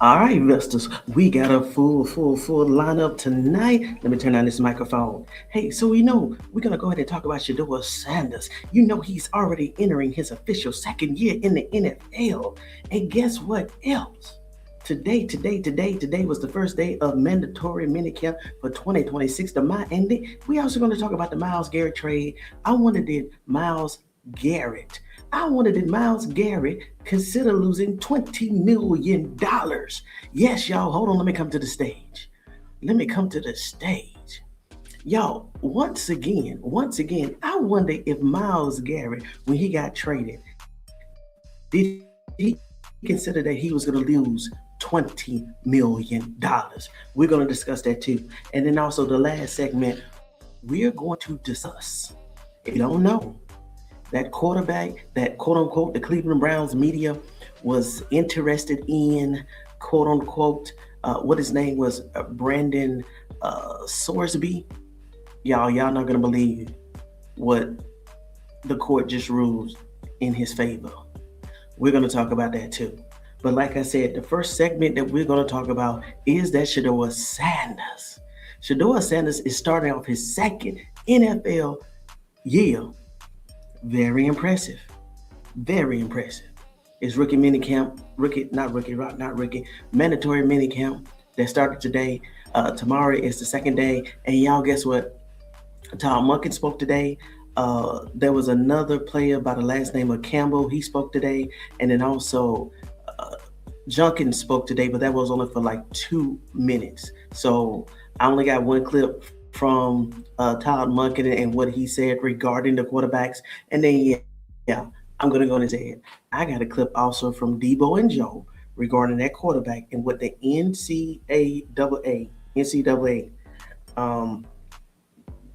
All right, investors, we got a full lineup tonight. Let me turn on this microphone. Hey, so we're gonna go ahead and talk about Shedeur Sanders. You know he's already entering his official second year in the NFL. And guess what else? Today was the first day of mandatory minicamp for 2026. The my ending. We also going to talk about the Myles Garrett trade. I wanted it Myles Garrett. I wanted it Myles Garrett consider losing $20 million. Yes, y'all, hold on, let me come to the stage. Let me come to the stage. Y'all, once again, I wonder if Myles Garrett, when he got traded, did he consider that he was going to lose $20 million? We're going to discuss that too. And then also the last segment, we're going to discuss, if you don't know, that quarterback, that quote unquote, the Cleveland Browns media was interested in, quote unquote, what his name was, Brandon Sorsby. Y'all not gonna believe what the court just ruled in his favor. We're gonna talk about that too. But like I said, the first segment that we're gonna talk about is that Shedeur Sanders. Shedeur Sanders is starting off his second NFL year. Very impressive. Very impressive. It's rookie minicamp, not rookie, mandatory minicamp that started today. Tomorrow is the second day. And y'all, guess what? Tom Munkin spoke today. There was another player by the last name of Campbell. He spoke today. And then also Junkin spoke today, but that was only for like 2 minutes. So I only got one clip from Todd Munkin and what he said regarding the quarterbacks. And then, I'm going to go and say it. I got a clip also from Debo and Joe regarding that quarterback and what the NCAA,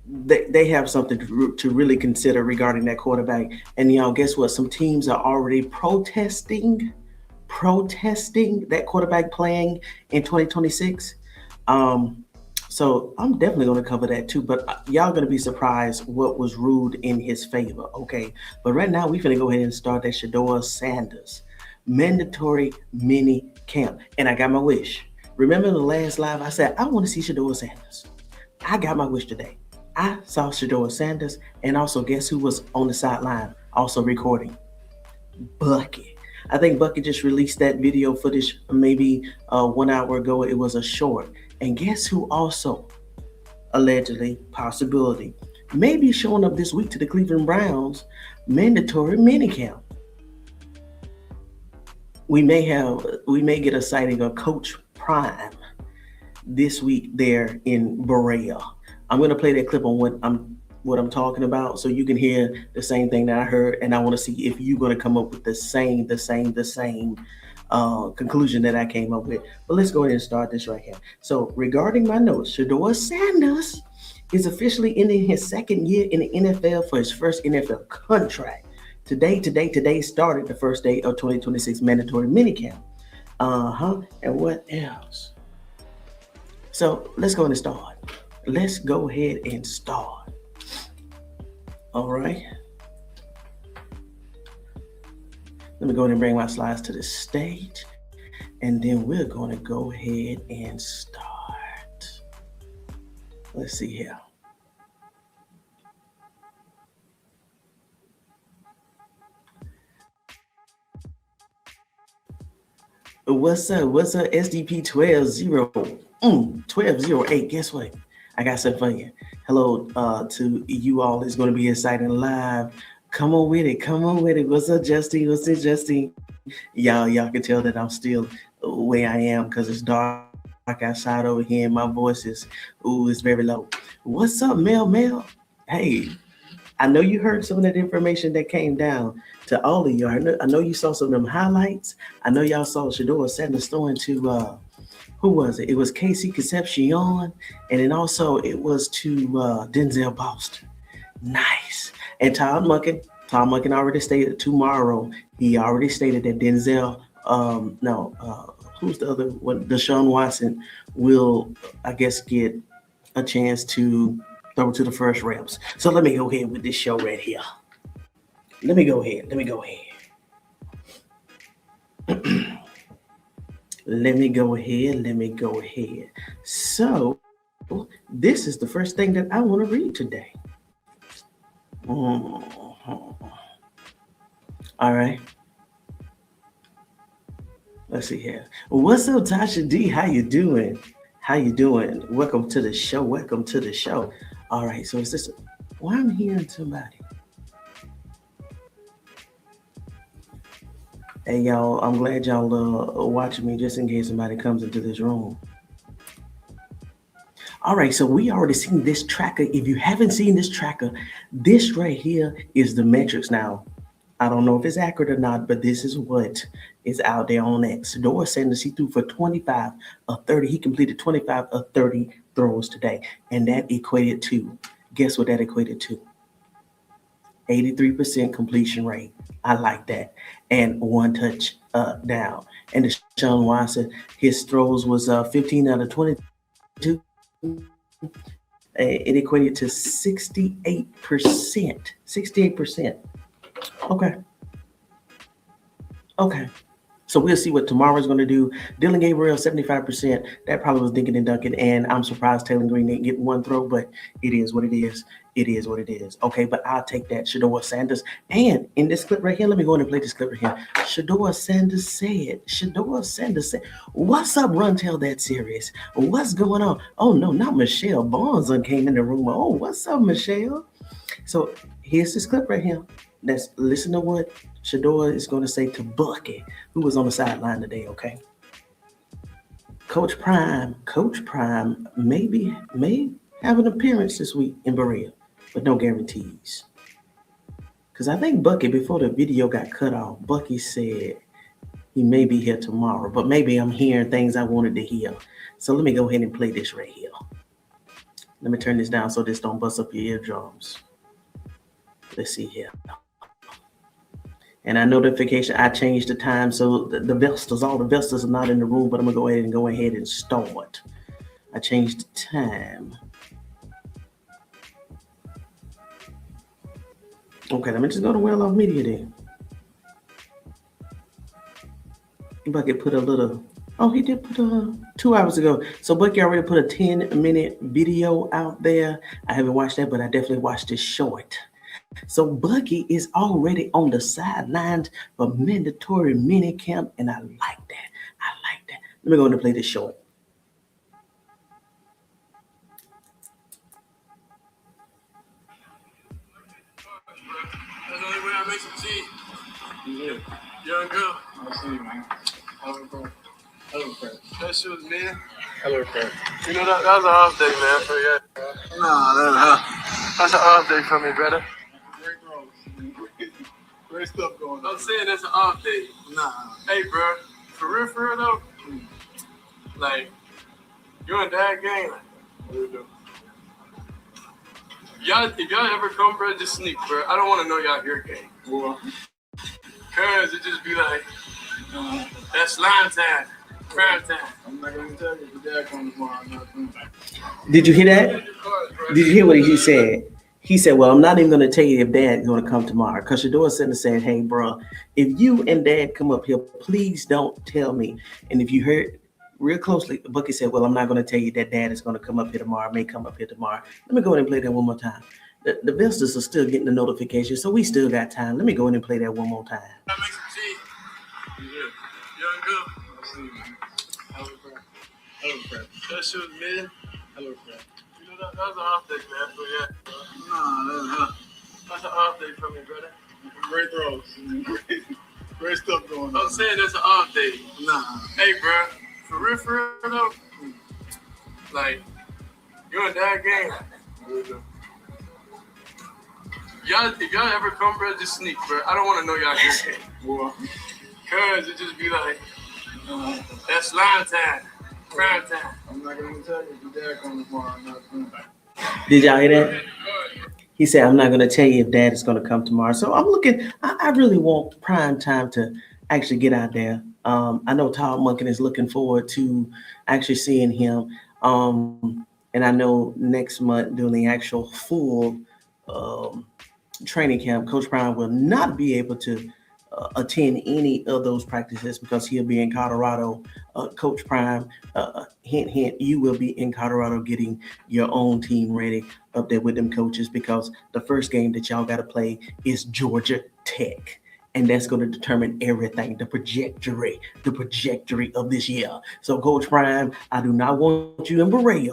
they have something to really consider regarding that quarterback. And guess what? Some teams are already protesting that quarterback playing in 2026. So I'm definitely going to cover that too, but y'all going to be surprised what was ruled in his favor, okay? But right now, we're going to go ahead and start that Shedeur Sanders mandatory mini camp. And I got my wish. Remember in the last live, I said, I want to see Shedeur Sanders. I got my wish today. I saw Shedeur Sanders, and also guess who was on the sideline also recording? Bucky. I think Bucky just released that video footage maybe 1 hour ago. It was a short. And guess who also, allegedly, possibility, may be showing up this week to the Cleveland Browns mandatory minicamp? We may get a sighting of Coach Prime this week there in Berea. I'm going to play that clip on what I'm talking about, so you can hear the same thing that I heard, and I want to see if you're going to come up with the same conclusion that I came up with. But let's go ahead and start this right here. So regarding my notes, Shedeur Sanders is officially ending his second year in the NFL for his first NFL contract. Today started the first day of 2026 mandatory minicamp. And what else? So let's go ahead and start. All right. Let me go ahead and bring my slides to the stage, and then we're going to go ahead and start. Let's see here. What's up, SDP 1208? Guess what? I got something for you. Hello to you all. It's going to be exciting live. Come on with it. What's up, Justine? Y'all can tell that I'm still where I am because it's dark outside over here and my voice is very low. What's up, Mel? Hey, I know you heard some of that information that came down to all of you. I know you saw some of them highlights. I know y'all saw Shedeur Sanders throwing to who was it? It was Casey Concepcion, and then also it was to Denzel Boston. Nice. And Tom Munkin already stated tomorrow. He already stated that Denzel, who's the other one? Deshaun Watson will, I guess, get a chance to throw to the first reps. So let me go ahead with this show right here. Let me go ahead. Let me go ahead. So, this is the first thing that I want to read today. Mhm. All right. Let's see here. What's up, Tasha D? How you doing? How you doing? Welcome to the show. Welcome to the show. All right. So is this? Why I'm hearing somebody? Hey y'all, I'm glad y'all watching me just in case somebody comes into this room. All right, so we already seen this tracker. If you haven't seen this tracker, this right here is the metrics now. I don't know if it's accurate or not, but this is what is out there on X. Shedeur Sanders, he threw for 25 of 30. He completed 25 of 30 throws today. And that equated to, guess what that equated to? 83% completion rate. I like that. And one touch down. And Deshaun Watson, his throws was 15 out of 22. It equated to 68%. 68%. Okay. Okay. So we'll see what tomorrow's going to do. Dylan Gabriel, 75%. That probably was dinking and dunking. And I'm surprised Taylor Green didn't get one throw, but it is what it is. It is what it is. Okay, but I'll take that. Shedeur Sanders. And in this clip right here, let me go in and play this clip right here. Shedeur Sanders said, what's up, Run Tell That Series? What's going on? Oh, no, not Michelle Barnes came in the room. Oh, what's up, Michelle? So here's this clip right here. Let's listen to what Shedeur is going to say to Bucky, who was on the sideline today, okay? Coach Prime may have an appearance this week in Berea, but no guarantees. Because I think Bucky, before the video got cut off, Bucky said he may be here tomorrow, but maybe I'm hearing things I wanted to hear. So let me go ahead and play this right here. Let me turn this down so this don't bust up your eardrums. Let's see here. And I notification, I changed the time so the Vestas, all the Vestas are not in the room, but I'm gonna go ahead and start. I changed the time. Okay, let me just go to Well Off Media then. Bucky put a little, he did put 2 hours ago. So Bucky already put a 10-minute video out there. I haven't watched that, but I definitely watched this short. So Bucky is already on the sidelines for Mandatory Minicamp, and I like that. Let me go and play this short. That's the only way I make some cheese. Yeah. Young girl. I see you, man. Hello, Fred. That shit was me. Hello, Fred. You know, that was an off day, man, for you. That's an off day for me, brother. Great stuff going on. I'm saying that's an off day. Nah. Hey, bro. For real though. Like, you and Dad gang. Like, what do you do? If y'all ever come, bro, just sneak, bro. I don't want to know y'all here gang. Well, cause it just be like, that's slime time, crime time. I'm not gonna tell you if Dad comes tomorrow. I'm not coming back. Did you hear that? Did you hear what he said? He said, well, I'm not even going to tell you if Dad's going to come tomorrow. Because Shedeur Sanders said, hey, bro, if you and Dad come up here, please don't tell me. And if you heard real closely, Bucky said, well, I'm not going to tell you that Dad is going to come up here tomorrow, may come up here tomorrow. Let me go ahead and play that one more time. The Vestas are still getting the notification, so we still got time. Let me go ahead and play that one more time. I make some cheese. Yeah. Young girl. I see you, man. Hello, Fred. That shit was me. Hello, Fred. You know, that was an off day, man, for you. That's an off day for me, brother. Great throws. Great stuff going on. I'm saying that's an off day. Nah. Hey, bro. For real though. Like, you and Dad gang. What do? If y'all ever come, bro, just sneak, bro. I don't want to know y'all here. Well, cause it just be like, that's slime time, crime time. I'm not gonna tell you if Dad comes tomorrow. I'm not coming back. Did y'all hear that? He said, I'm not going to tell you if Dad is going to come tomorrow. So I'm looking, I really want prime time to actually get out there. I know Todd Monken is looking forward to actually seeing him. And I know next month during the actual full training camp, Coach Prime will not be able to attend any of those practices because he'll be in Colorado. Coach Prime, hint, hint, you will be in Colorado getting your own team ready up there with them coaches because the first game that y'all got to play is Georgia Tech. And that's going to determine everything, the trajectory of this year. So, Coach Prime, I do not want you in Berea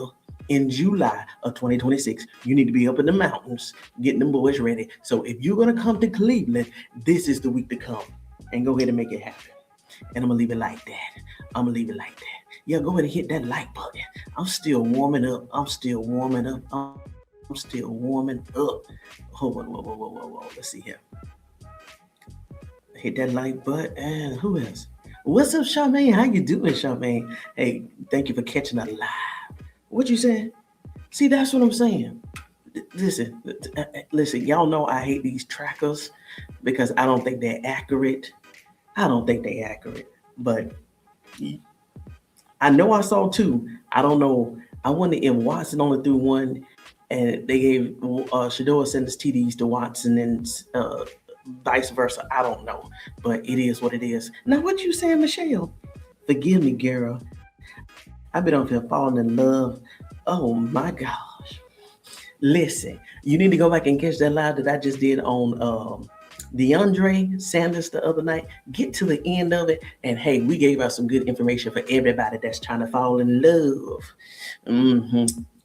in July of 2026. You need to be up in the mountains getting them boys ready. So if you're going to come to Cleveland, this is the week to come and go ahead and make it happen. And I'm going to leave it like that. Yeah, go ahead and hit that like button. I'm still warming up. Hold on, whoa. Let's see here. Hit that like button. And who else? What's up, Charmaine? How you doing, Charmaine? Hey, thank you for catching us live. What you saying? See, that's what I'm saying. Listen, y'all know I hate these trackers because I don't think they're accurate. But I know I saw two. I don't know. I wonder if Watson only threw one and they gave Shedeur Sanders TDs to Watson and vice versa. I don't know. But it is what it is. Now, what you saying, Michelle? Forgive me, girl. I've been on here falling in love. Oh my gosh. Listen, you need to go back and catch that live that I just did on DeAndre Sanders the other night. Get to the end of it. And hey, we gave out some good information for everybody that's trying to fall in love.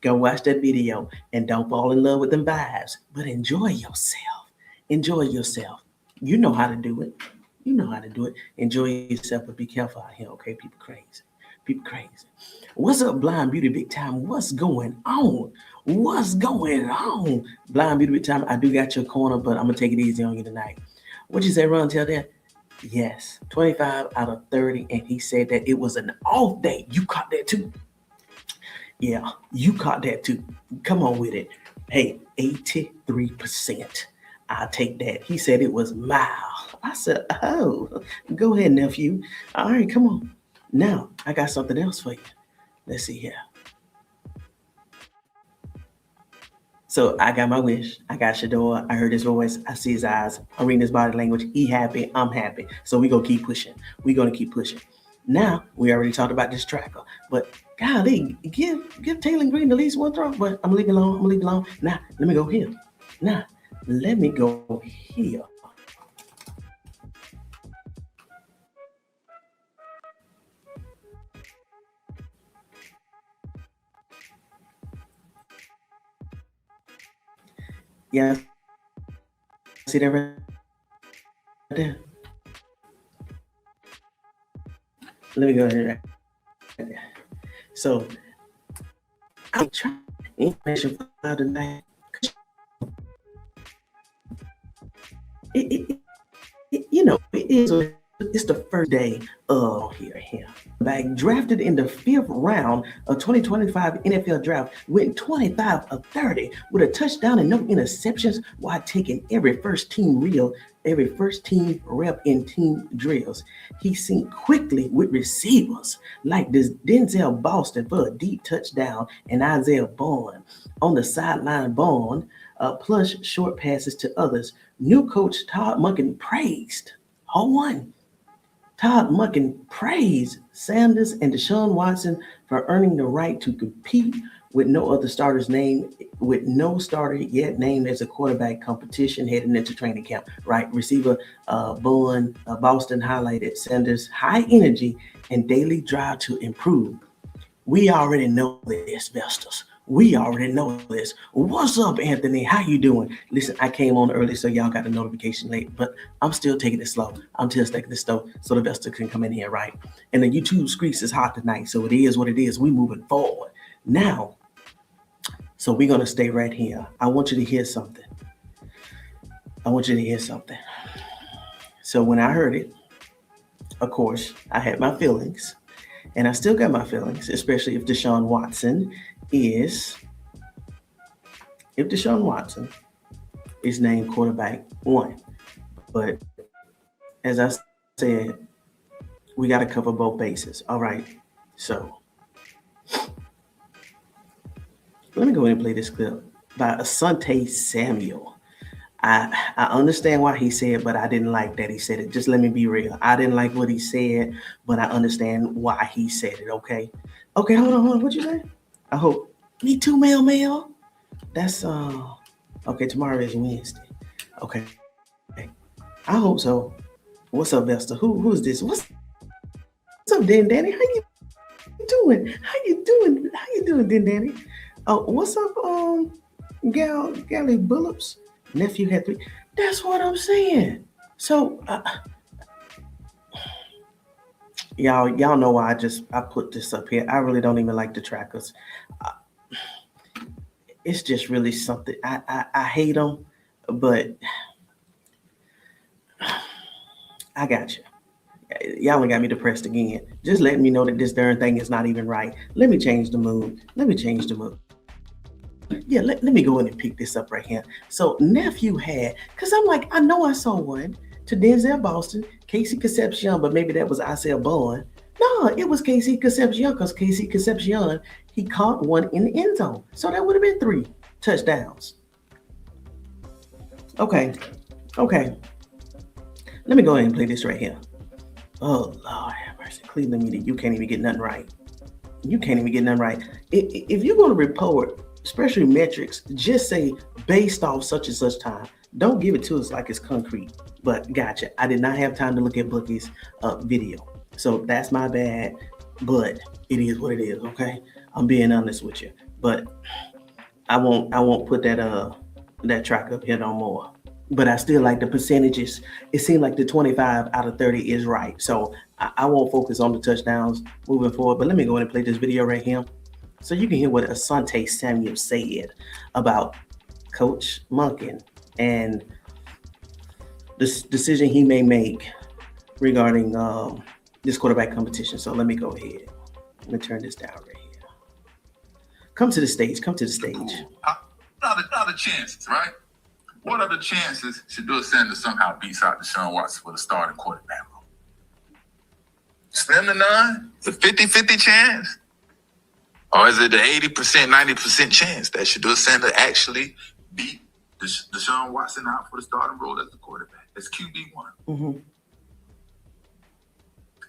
Go watch that video and don't fall in love with them vibes, but enjoy yourself. You know how to do it. Enjoy yourself, but be careful out here, okay? People crazy. What's up, Blind Beauty Big Time? What's going on? Blind Beauty Big Time, I do got your corner, but I'm going to take it easy on you tonight. What'd you say, Ron? Tell that? Yes, 25 out of 30, and he said that it was an off day. You caught that too? Yeah, you caught that too. Come on with it. Hey, 83%. I'll take that. He said it was mild. I said, oh, go ahead, nephew. All right, come on. Now, I got something else for you. Let's see here. So I got my wish. I got Shedeur. I heard his voice. I see his eyes. I'm reading his body language. He happy. I'm happy. So we're going to keep pushing. Now, we already talked about this tracker. But golly, give Taylor Green at least one throw. But I'm leaving alone. Now, let me go here. Yeah, see that right there? Let me go ahead. So, I'm trying information for tonight. It is. It's the first day of here. Back drafted in the 5th round of 2025 NFL draft, went 25 of 30 with a touchdown and no interceptions while taking every first team rep in team drills. He synced quickly with receivers like this Denzel Boston for a deep touchdown and Isaiah Bond on the sideline. Bond plus short passes to others. New coach Todd Monken praised. Todd Monken praised Sanders and Deshaun Watson for earning the right to compete with no starter yet named as a quarterback competition heading into training camp. Right, receiver Boston highlighted Sanders' high energy and daily drive to improve. We already know this, Vestas. What's up, Anthony? How you doing? Listen, I came on early, so y'all got a notification late, but I'm still taking it slow. I'm just taking it slow so the Vestas can come in here, right? And the YouTube screens is hot tonight, so it is what it is. We moving forward. Now, so we're going to stay right here. I want you to hear something. So when I heard it, of course, I had my feelings, and I still got my feelings, especially if Deshaun Watson is named quarterback 1. But as I said, we got to cover both bases. All right. So let me go ahead and play this clip by Asante Samuel. I understand why he said, but I didn't like that he said it. Just let me be real. I didn't like what he said, but I understand why he said it. Okay. Okay. Hold on. What you say? I hope. Me too, Mel. That's Okay. Tomorrow is Wednesday. Okay. I hope so. What's up, Vesta? Who is this? What's up, Dan Danny? How you doing? How you doing, Dan Danny? What's up, Gally Bullops? Nephew had three. That's what I'm saying. So, y'all know why I put this up here. I really don't even like the trackers. Uh, it's just really something. I hate them, but I got you. Y'all done got me depressed again. Just letting me know that this darn thing is not even right. Let me change the mood. Let me change the mood. Yeah, let me go in and pick this up right here. So nephew had, because I'm like, I know I saw one to Denzel Boston, Casey Concepcion, but maybe that was Isaiah Bowen. No, it was Casey Concepcion, because Casey Concepcion, he caught one in the end zone. So that would have been 3 touchdowns. Okay, okay. Let me go ahead and play this right here. Oh, Lord have mercy. Cleveland media, you can't even get nothing right. You can't even get nothing right. If you're going to report, especially metrics, just say based off such and such time. Don't give it to us like it's concrete. But gotcha. I did not have time to look at Bookie's video. So that's my bad. But it is what it is, okay? I'm being honest with you. But I won't put that track up here no more. But I still like the percentages. It seemed like the 25 out of 30 is right. So I won't focus on the touchdowns moving forward. But let me go ahead and play this video right here so you can hear what Asante Samuel said about Coach Monken and this decision he may make regarding this quarterback competition. So let me go ahead. Let me turn this down right here. Come to the stage. Come to the stage. Not the chances, right? What are the chances Shedeur Sanders somehow beats out Deshaun Watson for the starting quarterback role? Slim to none? It's a 50-50 chance? Or is it the 80%, 90% chance that Shedeur Sanders actually beat Deshaun Watson out for the starting role as the quarterback? That's QB1. Mm-hmm.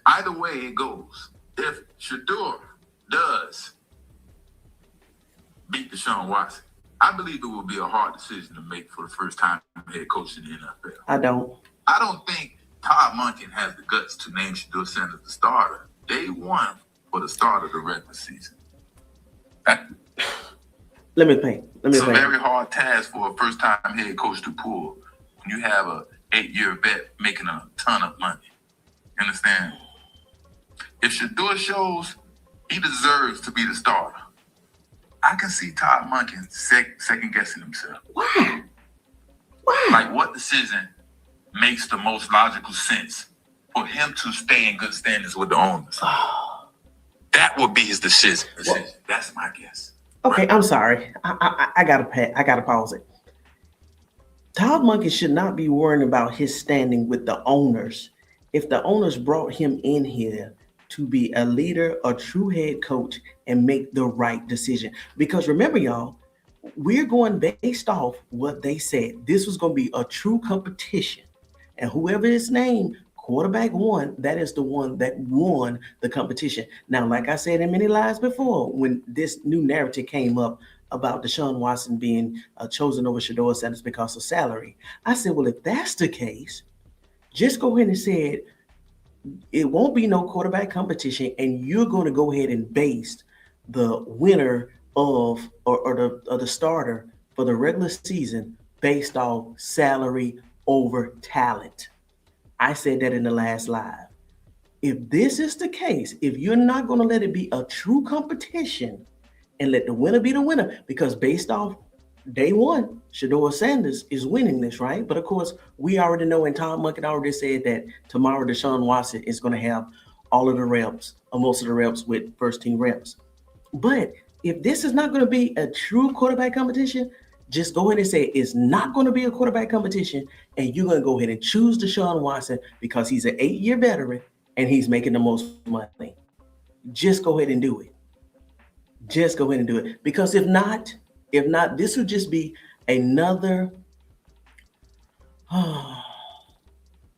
Either way it goes, if Shedeur does beat Deshaun Watson, I believe it will be a hard decision to make for the first time head coach in the NFL. I don't think Todd Monken has the guts to name Shedeur Sanders the starter day one for the start of the regular season. Let me think. It's a very hard task for a first-time head coach to pull when you have a 8-year vet making a ton of money. You understand? If Shedeur shows he deserves to be the starter, I can see Todd Monken second-guessing himself. Why? Like, what decision makes the most logical sense for him to stay in good standings with the owners? That would be his decision. Well, that's my guess. Okay, I'm sorry. I gotta pause it. Todd Monken should not be worrying about his standing with the owners. If the owners brought him in here to be a leader, a true head coach, and make the right decision. Because remember, y'all, we're going based off what they said. This was going to be a true competition. And whoever is named quarterback 1, that is the one that won the competition. Now, like I said in many lives before, when this new narrative came up about Deshaun Watson being chosen over Shedeur Sanders because of salary, I said, well, if that's the case, just go ahead and say it won't be no quarterback competition, and you're going to go ahead and base the winner of or the starter for the regular season based off salary over talent. I said that in the last live. If this is the case, if you're not going to let it be a true competition and let the winner be the winner, because based off day one, Shedeur Sanders is winning this, right? But of course, we already know, and Tom Monken already said that tomorrow Deshaun Watson is going to have all of the reps, or most of the reps with first team reps. But if this is not going to be a true quarterback competition, just go ahead and say it's not going to be a quarterback competition, and you're going to go ahead and choose Deshaun Watson because he's an 8-year veteran and he's making the most money. Just go ahead and do it. Just go ahead and do it. Because if not, this would just be another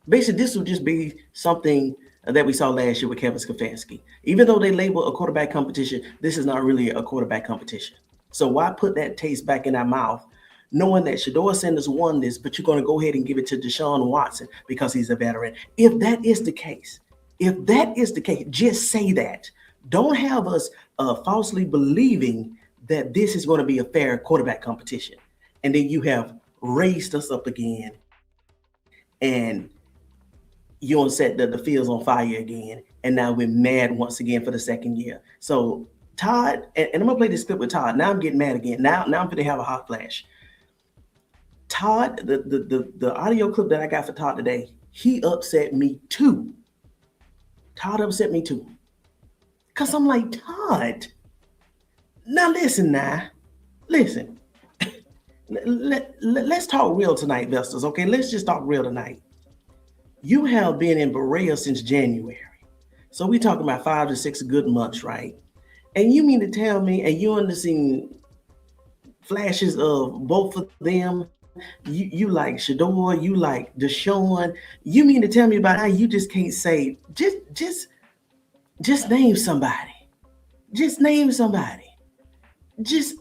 Basically, this would just be something that we saw last year with Kevin Stefanski. Even though they label a quarterback competition, this is not really a quarterback competition. So why put that taste back in our mouth, knowing that Shedeur Sanders won this, but you're going to go ahead and give it to Deshaun Watson because he's a veteran? If that is the case, just say that. Don't have us falsely believing that this is going to be a fair quarterback competition. And then you have raised us up again and you don't set the fields on fire again, and now we're mad once again for the second year. So Todd, and I'm gonna play this clip with Todd. Now I'm getting mad again. Now I'm gonna have a hot flash. Todd, the audio clip that I got for Todd today, he upset me too. Todd upset me too. Cause I'm like, Todd, now listen. Let's talk real tonight, Vestas, okay? Let's just talk real tonight. You have been in Berea since January. So we talking about 5 to 6 good months, right? And you mean to tell me, and you underseen flashes of both of them, you like Shedeur, you like Deshaun, you mean to tell me about how you just can't say, just name somebody. Just name somebody. Just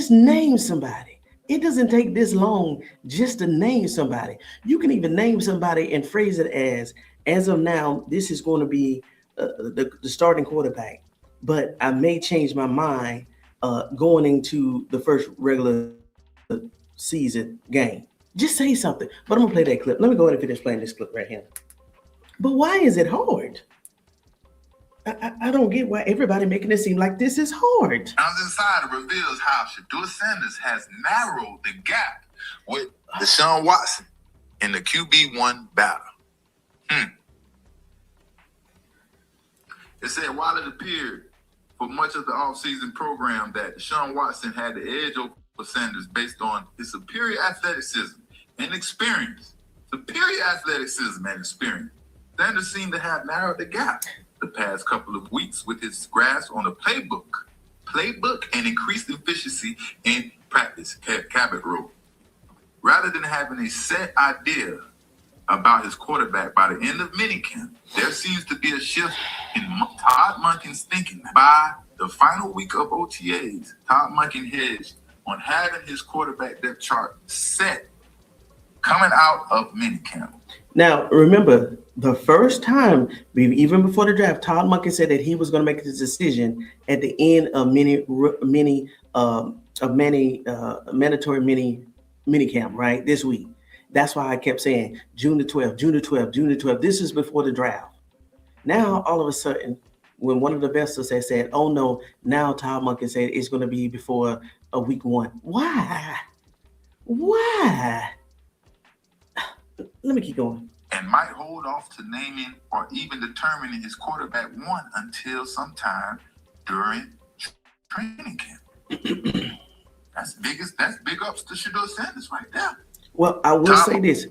name somebody. It doesn't take this long just to name somebody. You can even name somebody and phrase it as of now, this is going to be the starting quarterback. But I may change my mind going into the first regular season game. Just say something. But I'm going to play that clip. Let me go ahead and finish playing this clip right here. But why is it hard? I don't get why everybody making it seem like this is hard. Rounds Insider reveals how Shedeur Sanders has narrowed the gap with Deshaun Watson in the QB1 battle. It said while it appeared for much of the offseason program that Deshaun Watson had the edge over Sanders based on his superior athleticism and experience. Sanders seemed to have narrowed the gap the past couple of weeks with his grasp on the playbook and increased efficiency in practice, Cabot wrote. Rather than having a set idea about his quarterback by the end of minicamp, there seems to be a shift in Todd Monken's thinking. By the final week of OTAs, Todd Monken hedged on having his quarterback depth chart set coming out of minicamp. Now, remember, the first time, even before the draft, Todd Monken said that he was going to make this decision at the end of mandatory minicamp, right? This week. That's why I kept saying June the 12th. This is before the draft. Now, all of a sudden, when one of the investors had said, oh no, now Todd Monken said it's going to be before week 1. Why? Let me keep going. And might hold off to naming or even determining his quarterback 1 until sometime during training camp. That's big ups to Shedeur Sanders right there. Well, I will say this.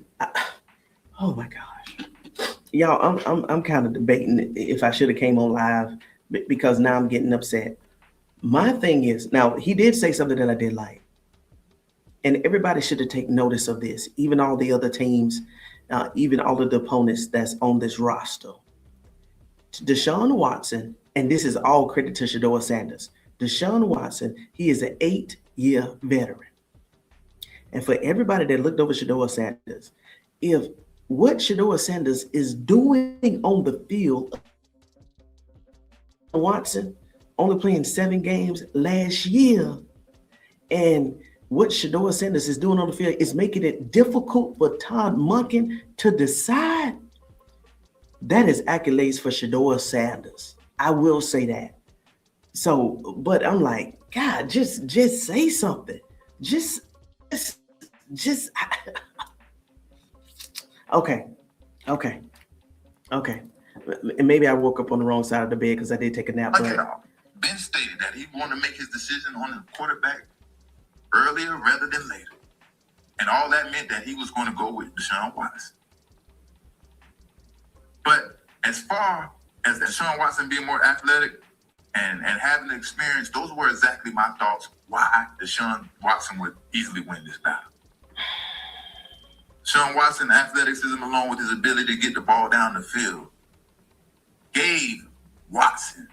Oh my gosh, y'all, I'm kind of debating if I should have came on live because now I'm getting upset. My thing is, now he did say something that I did like, and everybody should have taken notice of this. Even all the other teams, even all of the opponents that's on this roster. Deshaun Watson, and this is all credit to Shedeur Sanders. Deshaun Watson, he is an 8-year veteran. And for everybody that looked over Shedeur Sanders, if what Shedeur Sanders is doing on the field, Watson only playing 7 games last year, and what Shedeur Sanders is doing on the field is making it difficult for Todd Monken to decide. That is accolades for Shedeur Sanders. I will say that. So, but I'm like, God, just say something. Just okay. And maybe I woke up on the wrong side of the bed because I did take a nap. Ben stated that he wanted to make his decision on the quarterback earlier rather than later. And all that meant that he was going to go with Deshaun Watson. But as far as Deshaun Watson being more athletic and having the experience, those were exactly my thoughts why Deshaun Watson would easily win this battle. Sean Watson's athleticism, along with his ability to get the ball down the field, gave Watson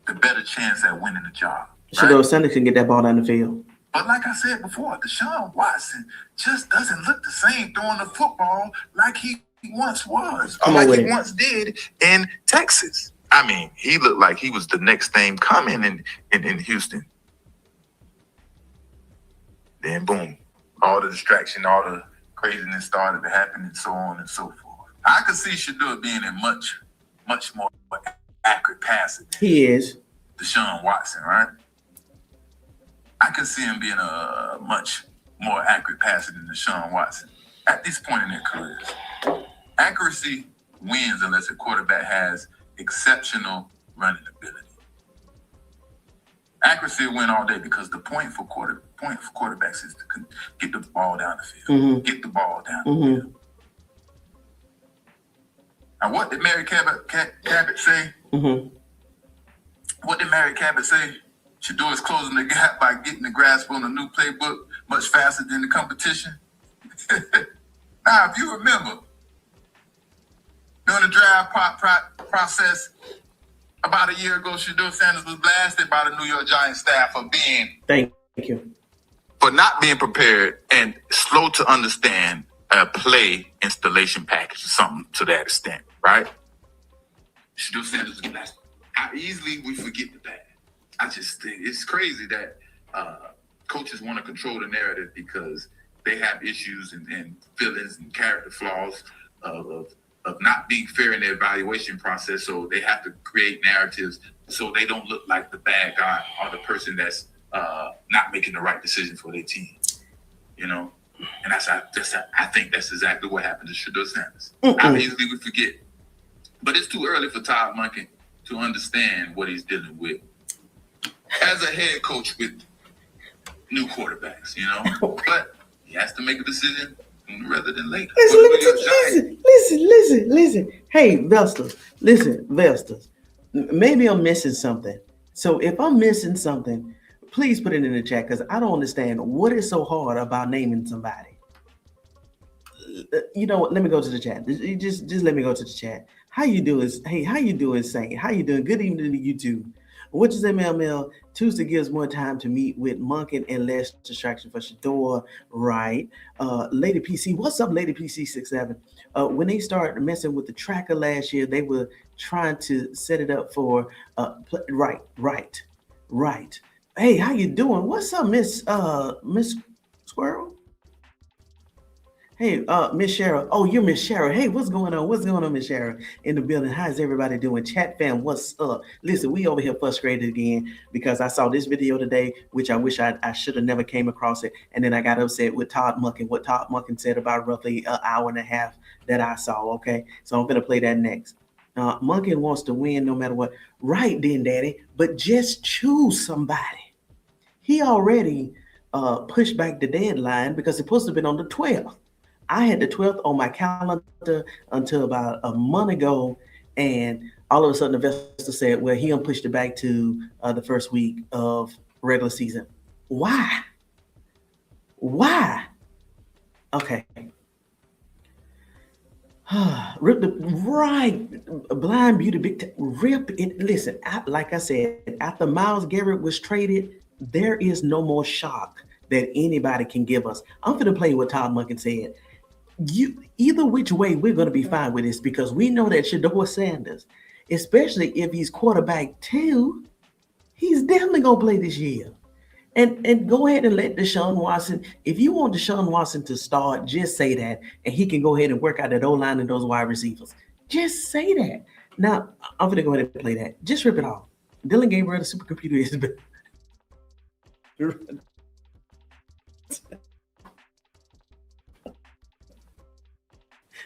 the better chance at winning the job. Shedeur Sanders can get that ball down the field. But like I said before, Deshaun Watson just doesn't look the same throwing the football like he once was, or like he once did in Texas. I mean, he looked like he was the next thing coming in Houston. Then boom, all the distraction, all the craziness started to happen, and so on and so forth. I could see Shedeur being a much more accurate passer. He is. Deshaun Watson, right? I could see him being a much more accurate passer than Deshaun Watson at this point in their careers. Accuracy wins unless a quarterback has exceptional running ability. Accuracy will win all day because the point for quarterbacks is to get the ball down the field. Mm-hmm. Get the ball down the field. Now, what did Mary Cabot say? Mm-hmm. What did Mary Cabot say? Shedeur is closing the gap by getting the grasp on the new playbook much faster than the competition. Now, if you remember, during the draft process about a year ago, Shedeur Sanders was blasted by the New York Giants staff for not being prepared and slow to understand a play installation package or something to that extent, right? Shedeur Sanders was blasted. How easily we forget that. I just think it's crazy that coaches want to control the narrative because they have issues and feelings and character flaws of not being fair in their evaluation process. So they have to create narratives so they don't look like the bad guy or the person that's not making the right decision for their team. You know, and I think that's exactly what happened to Shedeur Sanders. How easily we forget, but it's too early for Todd Monken to understand what he's dealing with as a head coach with new quarterbacks, you know. But he has to make a decision rather than later. Listen. Hey, Vesters. Maybe I'm missing something. So if I'm missing something, please put it in the chat because I don't understand what is so hard about naming somebody. You know what? Let me go to the chat. Just let me go to the chat. How you doing? Hey, how you doing, Saint? How you doing? Good evening to YouTube. What is MLML? Tuesday gives more time to meet with Monken and less distraction for Shedeur, right? Lady PC, what's up, Lady PC67? When they started messing with the tracker last year, they were trying to set it up for right. Hey, how you doing? What's up, Miss Squirrel? Hey, Miss Cheryl. Oh, you're Miss Cheryl. Hey, what's going on? Miss Cheryl? In the building. How's everybody doing? Chat fam, what's up? Listen, we over here frustrated again because I saw this video today, which I wish I should have never came across it. And then I got upset with Todd Monken, what Todd Monken said about roughly an hour and a half that I saw, okay? So I'm going to play that next. Monken wants to win no matter what. Right then, Daddy, but just choose somebody. He already pushed back the deadline because it's supposed to have been on the 12th. I had the 12th on my calendar until about a month ago, and all of a sudden the investor said, well, he pushed it back to the first week of regular season. Why? Okay. Blind Beauty, rip it. Listen, like I said, after Myles Garrett was traded, there is no more shock that anybody can give us. I'm going to play what Todd Monken said. Either which way, we're going to be fine with this because we know that Shedeur Sanders, especially if he's quarterback 2, he's definitely going to play this year. And go ahead and let Deshaun Watson, if you want Deshaun Watson to start, just say that, and he can go ahead and work out that O-line and those wide receivers. Just say that. Now, I'm going to go ahead and play that. Just rip it off. Dylan Gabriel, the supercomputer is better.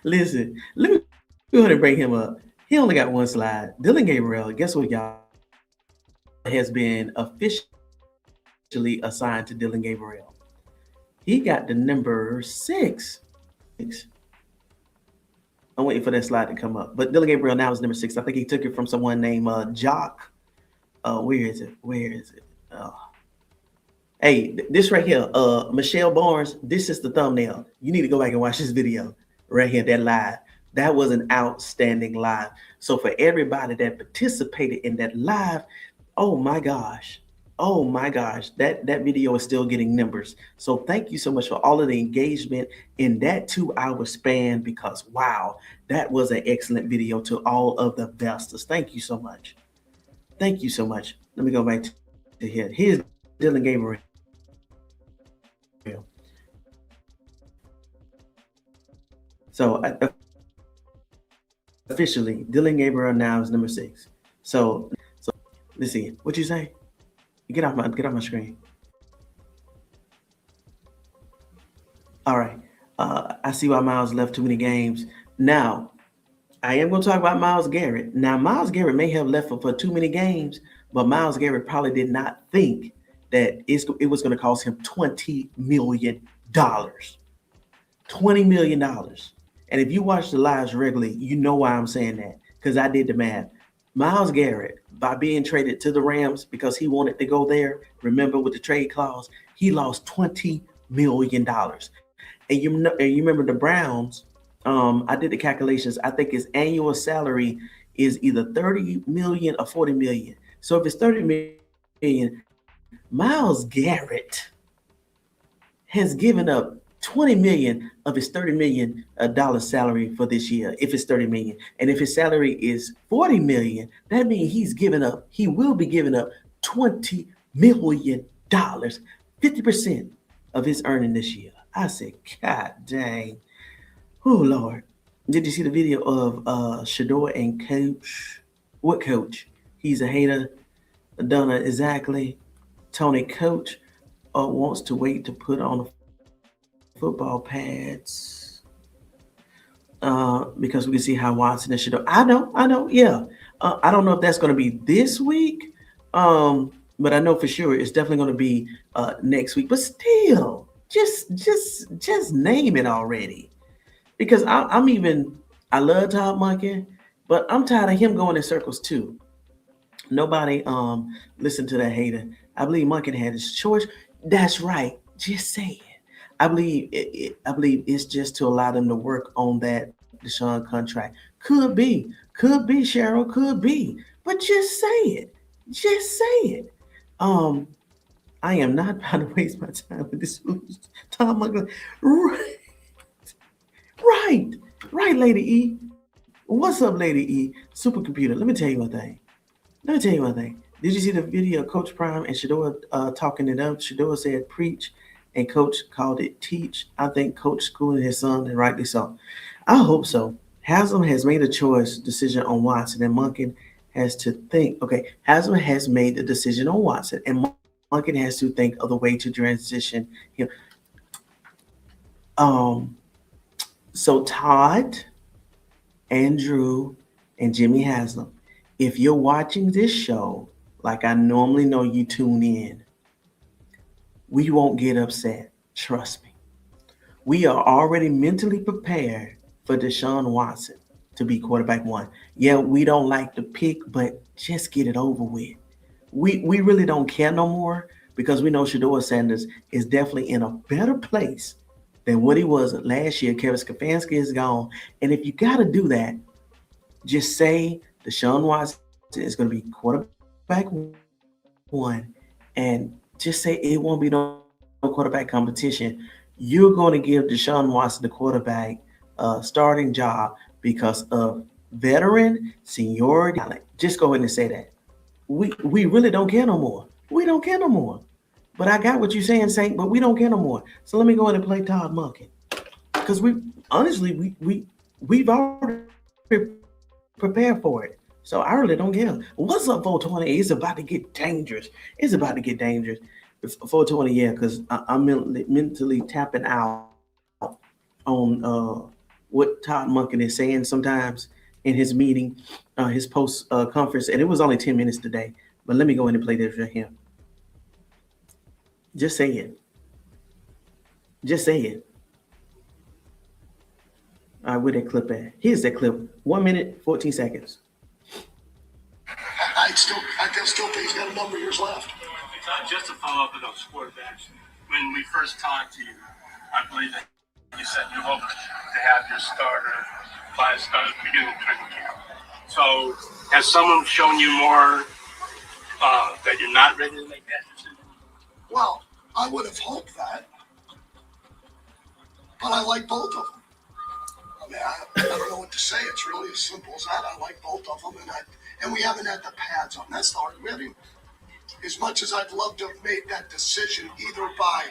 Listen, let me go ahead and bring him up. He only got one slide. Dylan Gabriel, guess what, y'all? Has been officially assigned to Dylan Gabriel. He got the number 6. I'm waiting for that slide to come up. But Dylan Gabriel now is number 6. I think he took it from someone named Jock. Where is it? Hey, this right here, Michelle Barnes, this is the thumbnail. You need to go back and watch this video right here, that live. That was an outstanding live. So for everybody that participated in that live, oh my gosh. Oh my gosh, that video is still getting numbers. So thank you so much for all of the engagement in that 2 hour span because wow, that was an excellent video to all of the besters. Thank you so much. Thank you so much. Let me go back to here. Here's Dylan Gabriel. So officially, Dylan Gabriel now is number 6. So let's see. What you say? Get off my screen. All right. I see why Myles left too many games. Now, I am going to talk about Myles Garrett. Now, Myles Garrett may have left for too many games, but Myles Garrett probably did not think that it was going to cost him $20 million. $20 million. And if you watch the lives regularly, you know why I'm saying that, because I did the math. Myles Garrett, by being traded to the Rams because he wanted to go there, remember with the trade clause, he lost $20 million. And you remember the Browns, I did the calculations. I think his annual salary is either 30 million or 40 million. So if it's 30 million, Myles Garrett has given up 20 million of his $30 million salary for this year, if it's 30 million. And if his salary is 40 million, that means he will be giving up $20 million, 50% of his earning this year. I said, God dang. Oh, Lord. Did you see the video of Shedeur and Coach? What coach? He's a hater. Donna, exactly. Tony Coach wants to wait to put on the football pads because we can see how Watson and Shedeur. I know. Yeah. I don't know if that's going to be this week, but I know for sure it's definitely going to be next week. But still, just name it already. Because I love Todd Monken, but I'm tired of him going in circles too. Nobody listened to that hater. I believe Monken had his choice. That's right. Just say it. I believe it's just to allow them to work on that Deshaun contract. Could be, Cheryl, could be. But just say it. Just say it. I am not about to waste my time with this Tom Monken. Right, Lady E. What's up, Lady E? Supercomputer. Let me tell you one thing. Did you see the video of Coach Prime and Shedeur talking it up? Shedeur said preach, and Coach called it teach. I think Coach schooling his son, and rightly so. I hope so. Haslam has made a decision on Watson, and Monken has to think. Okay, Haslam has made the decision on Watson, and Monken has to think of the way to transition him. So Todd, Andrew, and Jimmy Haslam, if you're watching this show, like I normally know you tune in, we won't get upset. Trust me. We are already mentally prepared for Deshaun Watson to be quarterback 1. Yeah, we don't like the pick, but just get it over with. We really don't care no more because we know Shedeur Sanders is definitely in a better place than what he was last year. Kevin Stefanski is gone. And if you got to do that, just say Deshaun Watson is going to be quarterback 1 and just say it won't be no quarterback competition. You're going to give Deshaun Watson the quarterback starting job because of veteran seniority. Just go ahead and say that. We really don't care no more. We don't care no more. But I got what you're saying, Saint, but we don't care no more. So let me go ahead and play Todd Monken. Because we've already prepared for it. So I really don't care. What's up, 420? It's about to get dangerous. 420, yeah, because I'm mentally tapping out on what Todd Monken is saying sometimes in his meeting, his post conference. And it was only 10 minutes today. But let me go ahead and play this right here. Just say it. All right, where that clip at? Here's that clip. 1 minute, 14 seconds. I still think he's got a number of years left. Just to follow up on those quarterbacks, when we first talked to you, I believe that you said you hope to have your starter by the beginning of training camp. So has someone shown you more that you're not ready to make that decision? Well, I would have hoped that, but I like both of them. I mean, I don't know what to say. It's really as simple as that. I like both of them, and we haven't had the pads on. That's the hard. We haven't, as much as I'd love to have made that decision, either by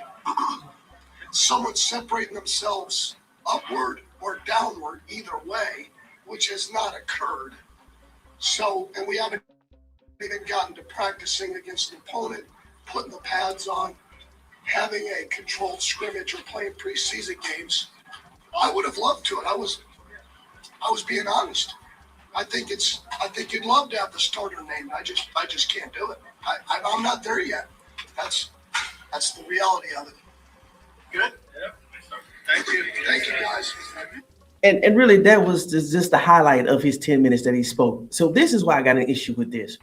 someone separating themselves upward or downward, either way, which has not occurred. So, and we haven't even gotten to practicing against an opponent, putting the pads on, having a controlled scrimmage or playing preseason games. I would have loved to it. I was being honest. I think you'd love to have the starter name. I just can't do it. I'm not there yet. That's the reality of it. Good. Yep. Thank you. Thank you, guys. And really, that was just the highlight of his 10 minutes that he spoke. So this is why I got an issue with this.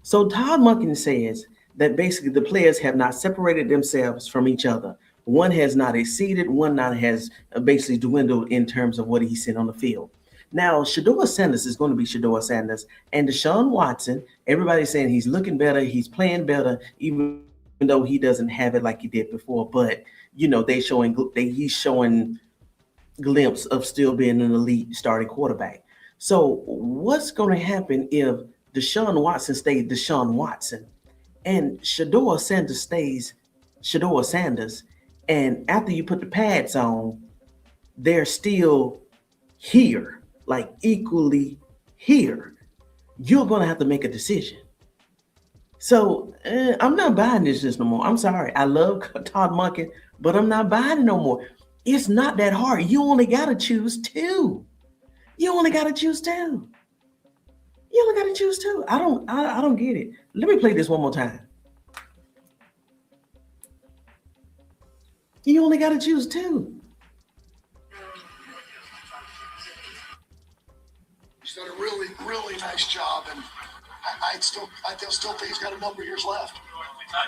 So Todd Monken says that basically the players have not separated themselves from each other. One has not exceeded, one not has basically dwindled in terms of what he's seen on the field. Now, Shedeur Sanders is going to be Shedeur Sanders, and Deshaun Watson, everybody's saying he's looking better, he's playing better, even though he doesn't have it like he did before. But, you know, he's showing glimpse of still being an elite starting quarterback. So what's going to happen if Deshaun Watson stays Deshaun Watson and Shedeur Sanders stays Shedeur Sanders, and after you put the pads on, they're still here, like equally here? You're going to have to make a decision. So I'm not buying this no more. I'm sorry. I love Todd Monken, but I'm not buying it no more. It's not that hard. You only got to choose two. You only got to choose two. I don't get it. Let me play this one more time. You only got to choose two. He's done a really, really nice job, and I still think he's got a number of years left.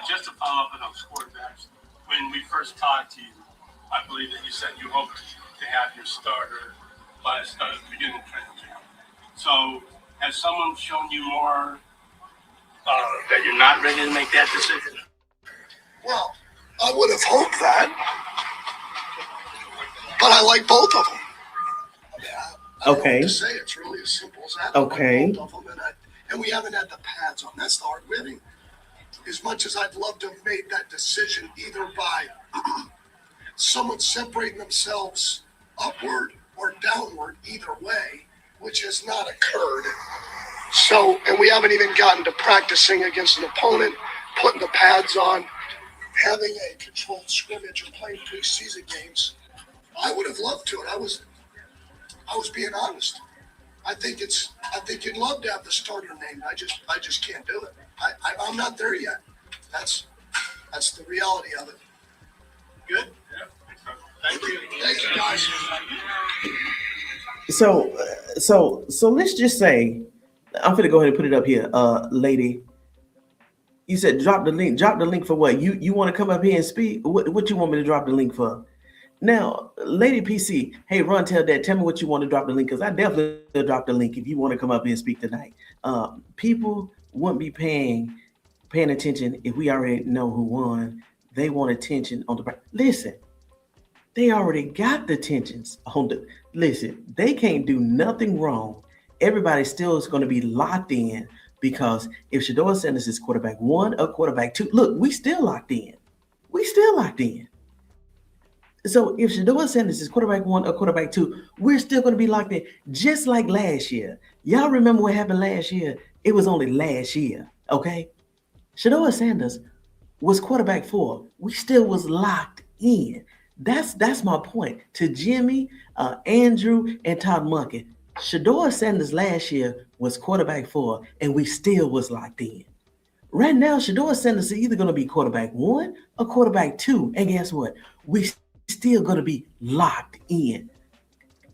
Just to follow up on those quarterbacks, when we first talked to you, I believe that you said you hoped to have your starter by the beginning of training camp. So has someone shown you more that you're not ready to make that decision? Well, I would have hoped that, but I like both of them. I mean, I don't know what to say. It's really as simple as that. Okay. I like both of them, and we haven't had the pads on. That's the hard. We haven't, as much as I'd love to have made that decision, either by someone separating themselves upward or downward, either way, which has not occurred. So, and we haven't even gotten to practicing against an opponent, putting the pads on, having a controlled scrimmage or playing preseason games. I would have loved to it. I was being honest. I think you'd love to have the starter name. I just can't do it. I'm not there yet. That's the reality of it. Good. Yeah. Thank you. Thank you, guys. So let's just say, I'm going to go ahead and put it up here, lady. You said drop the link. Drop the link for what? You want to come up here and speak? What you want me to drop the link for? Now, Lady PC, hey, Ron, tell me what you want to drop the link, because I definitely will drop the link if you want to come up here and speak tonight. People wouldn't be paying attention if we already know who won. They want attention on the listen. They already got the tensions on the listen. They can't do nothing wrong. Everybody still is going to be locked in, because if Shedeur Sanders is quarterback 1 or quarterback 2, look, we still locked in. So if Shedeur Sanders is quarterback 1 or quarterback 2, we're still going to be locked in, just like last year. Y'all remember what happened last year? It was only last year, okay? Shedeur Sanders was quarterback 4. We still was locked in. That's my point to Jimmy, Andrew, and Todd Monken. Shedeur Sanders last year was quarterback 4, and we still was locked in. Right now, Shedeur Sanders is either going to be quarterback 1 or quarterback 2, and guess what? We still going to be locked in,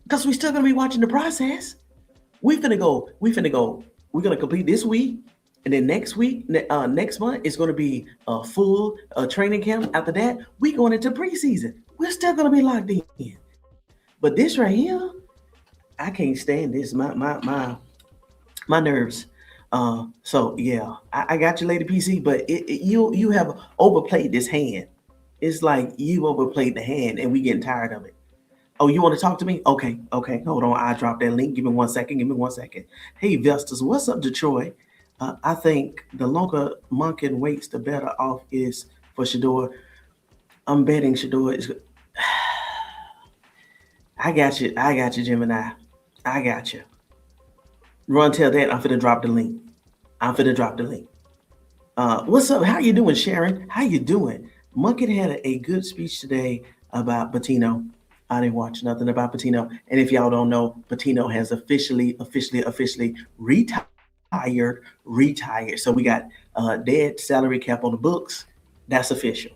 because we still going to be watching the process. We're going to complete this week. And then next month, it's going to be a full training camp. After that, we going into preseason. We're still going to be locked in. But this right here, I can't stand this. My nerves. So yeah, I got you, Lady PC. But you have overplayed this hand. It's like you overplayed the hand, and we getting tired of it. Oh, you want to talk to me? Okay, okay. Hold on. I dropped that link. Give me 1 second. Give me 1 second. Hey, Vestas, what's up, Detroit? I think the longer Monken waits, the better off is for Shedeur. I'm betting Shedeur is. I got you. I got you, Gemini. I got you. Run, tell that I'm finna drop the link. I'm finna drop the link. What's up? How you doing, Sharon? How you doing? Monken had a good speech today about Patino. I didn't watch nothing about Patino. And if y'all don't know, Patino has officially retired. So we got dead salary cap on the books. That's official.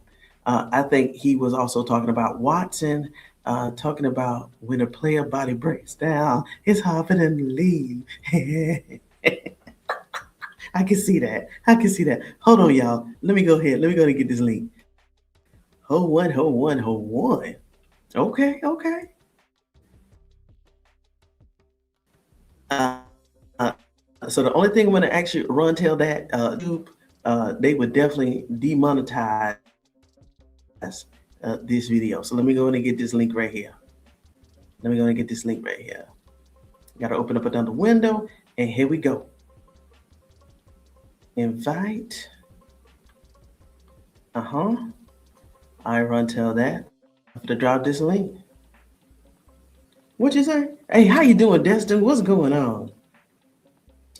I think he was also talking about Watson, talking about when a player body breaks down, it's hard for them to leave. I can see that. I can see that. Hold on, y'all. Let me go ahead. Let me go ahead and get this link. Hold one, hold one, hold one. Okay, okay. So the only thing I'm gonna actually run tell that they would definitely demonetize this video. So let me go in and get this link right here. Let me go and get this link right here. Got to open up another window, and here we go. Invite. I run tell that. I have to drop this link. What you say? Hey, how you doing, Destin? What's going on?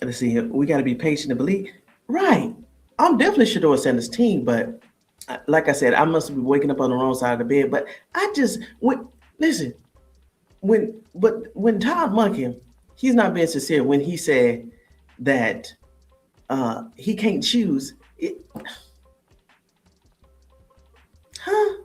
Let's see here. We got to be patient and believe. Right. I'm definitely Shedeur Sanders' team, but like I said, I must be waking up on the wrong side of the bed. But listen, when Todd Monken, he's not being sincere when he said that he can't choose it. Huh?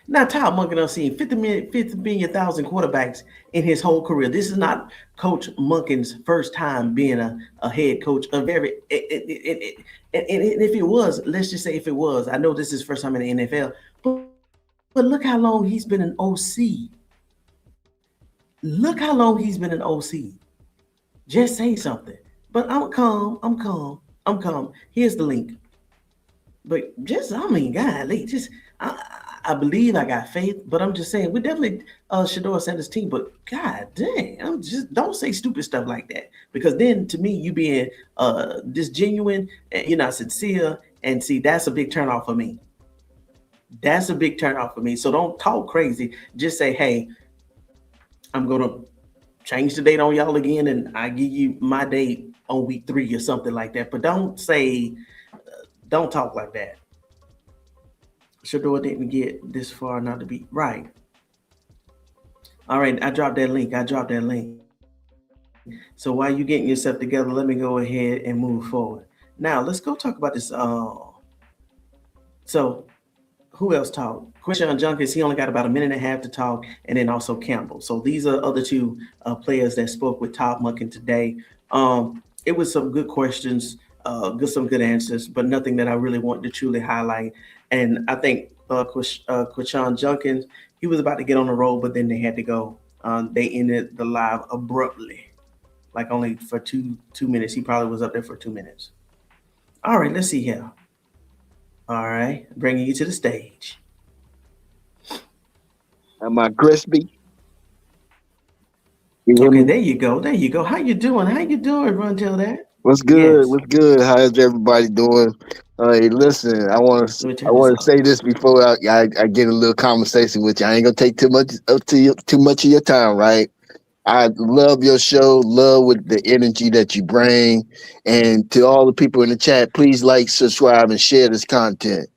Now Todd Monken has seen 50 million quarterbacks in his whole career. This is not Coach Monken's first time being a head coach. And if it was, let's just say if it was, I know this is his first time in the NFL, but look how long he's been an OC. Look how long he's been an OC. Just say something. But I'm calm. Here's the link. But golly, I believe I got faith, but I'm just saying we're definitely Shedeur Sanders' team. But god dang, I'm just don't say stupid stuff like that, because then to me you being disgenuine, you're not sincere, and see that's a big turnoff for me. That's a big turnoff for me. So don't talk crazy. Just say, hey, I'm gonna change the date on y'all again, and I give you my date on week 3 or something like that. But don't talk like that. Shedeur didn't get this far not to be right. All right, I dropped that link. So while you're getting yourself together, let me go ahead and move forward. Now let's go talk about this. So who else talked? Quinshon Judkins, he only got about a minute and a half to talk, and then also Campbell. So these are other two players that spoke with Todd Monken today. It was some good questions, some good answers, but nothing that I really wanted to truly highlight. And I think Quinshon Judkins, he was about to get on the road, but then they had to go. They ended the live abruptly, like only for two minutes. He probably was up there for 2 minutes. All right, let's see here. All right, bringing you to the stage. Am I crispy? Okay, there you go. How you doing? Run tell that. What's good? Yes. What's good? How's everybody doing? Hey, listen, I want to say this before I get a little conversation with you. I ain't gonna take too much of your time, right? I love your show, love with the energy that you bring, and to all the people in the chat, please like, subscribe, and share this content.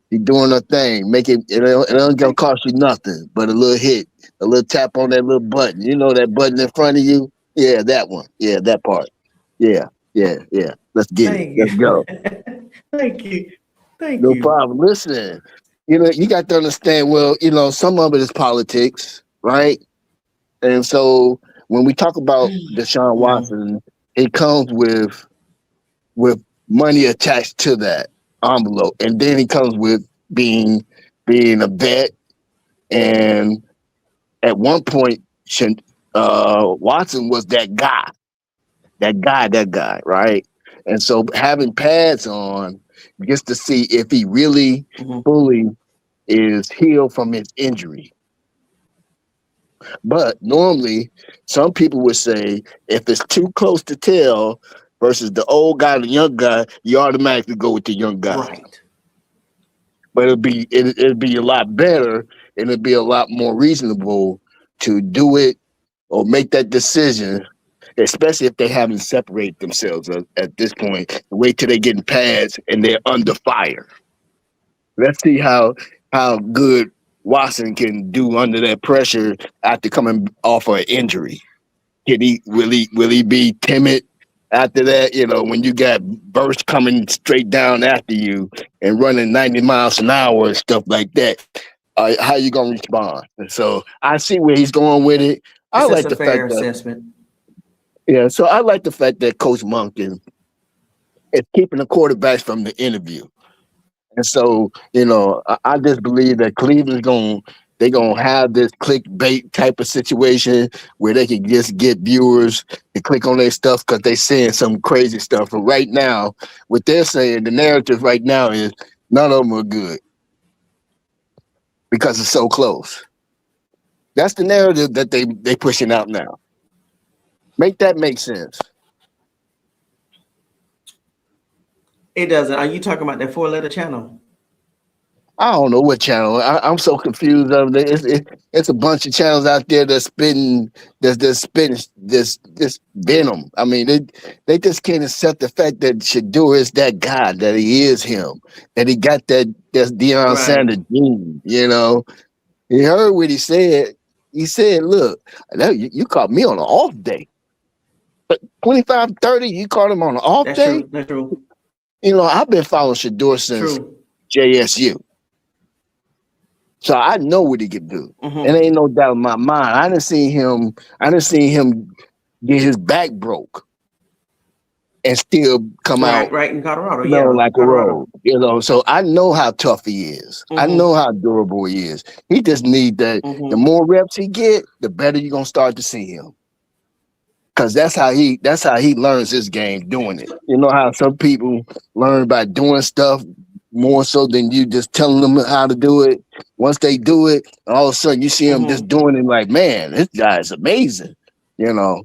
You're doing a thing. Make it. It ain't gonna cost you nothing but a little hit, a little tap on that little button. You know that button in front of you? Yeah, that one. Yeah, that part. Yeah. Let's get it. Let's go. Thank you. No problem. Listen, you got to understand. Well, some of it is politics, right? And so when we talk about Deshaun Watson, it comes with with money attached to that envelope, and then he comes with being a vet, and at one point, Watson was that guy, right? And so having pads on gets to see if he really fully is healed from his injury. But normally, some people would say if it's too close to tell versus the old guy, the young guy, you automatically go with the young guy. Right. But it'd be a lot better, and it'd be a lot more reasonable to do it or make that decision, especially if they haven't separated themselves at this point. Wait till they get in pads and they're under fire. Let's see how good Watson can do under that pressure after coming off of an injury. Will he be timid after that? You know, when you got bursts coming straight down after you and running 90 miles an hour and stuff like that, how you gonna respond? And so I see where he's going with it. I like the fact assessment. Yeah, so I like the fact that Coach Monken is keeping the quarterbacks from the interview. And so, you know, I just believe that Cleveland's they're gonna have this clickbait type of situation where they can just get viewers to click on their stuff because they're saying some crazy stuff. But right now, what they're saying, the narrative right now is none of them are good because it's so close. That's the narrative that they pushing out now. Make that make sense. It doesn't. Are you talking about that 4-letter channel? I don't know what channel. I'm so confused of it. It's a bunch of channels out there that's spitting this venom. I mean, they just can't accept the fact that Shedeur is that guy, that he is him, that he got that Deion Sanders gene. You know, he heard what he said. He said, "Look, you caught me on an off day, but 25, 30, you caught him on an off day." True. That's true. You know, I've been following Shedeur since JSU. So I know what he could do. And ain't no doubt in my mind. I didn't see him get his back broke and still come out right in Colorado. Like a road. You know, so I know how tough he is. I know how durable he is. He just needs that. The more reps he get, the better you're gonna start to see him. Cause that's how he learns his game, doing it. You know how some people learn by doing stuff more so than you just telling them how to do it. Once they do it, all of a sudden you see them just doing it like, man, this guy is amazing. You know.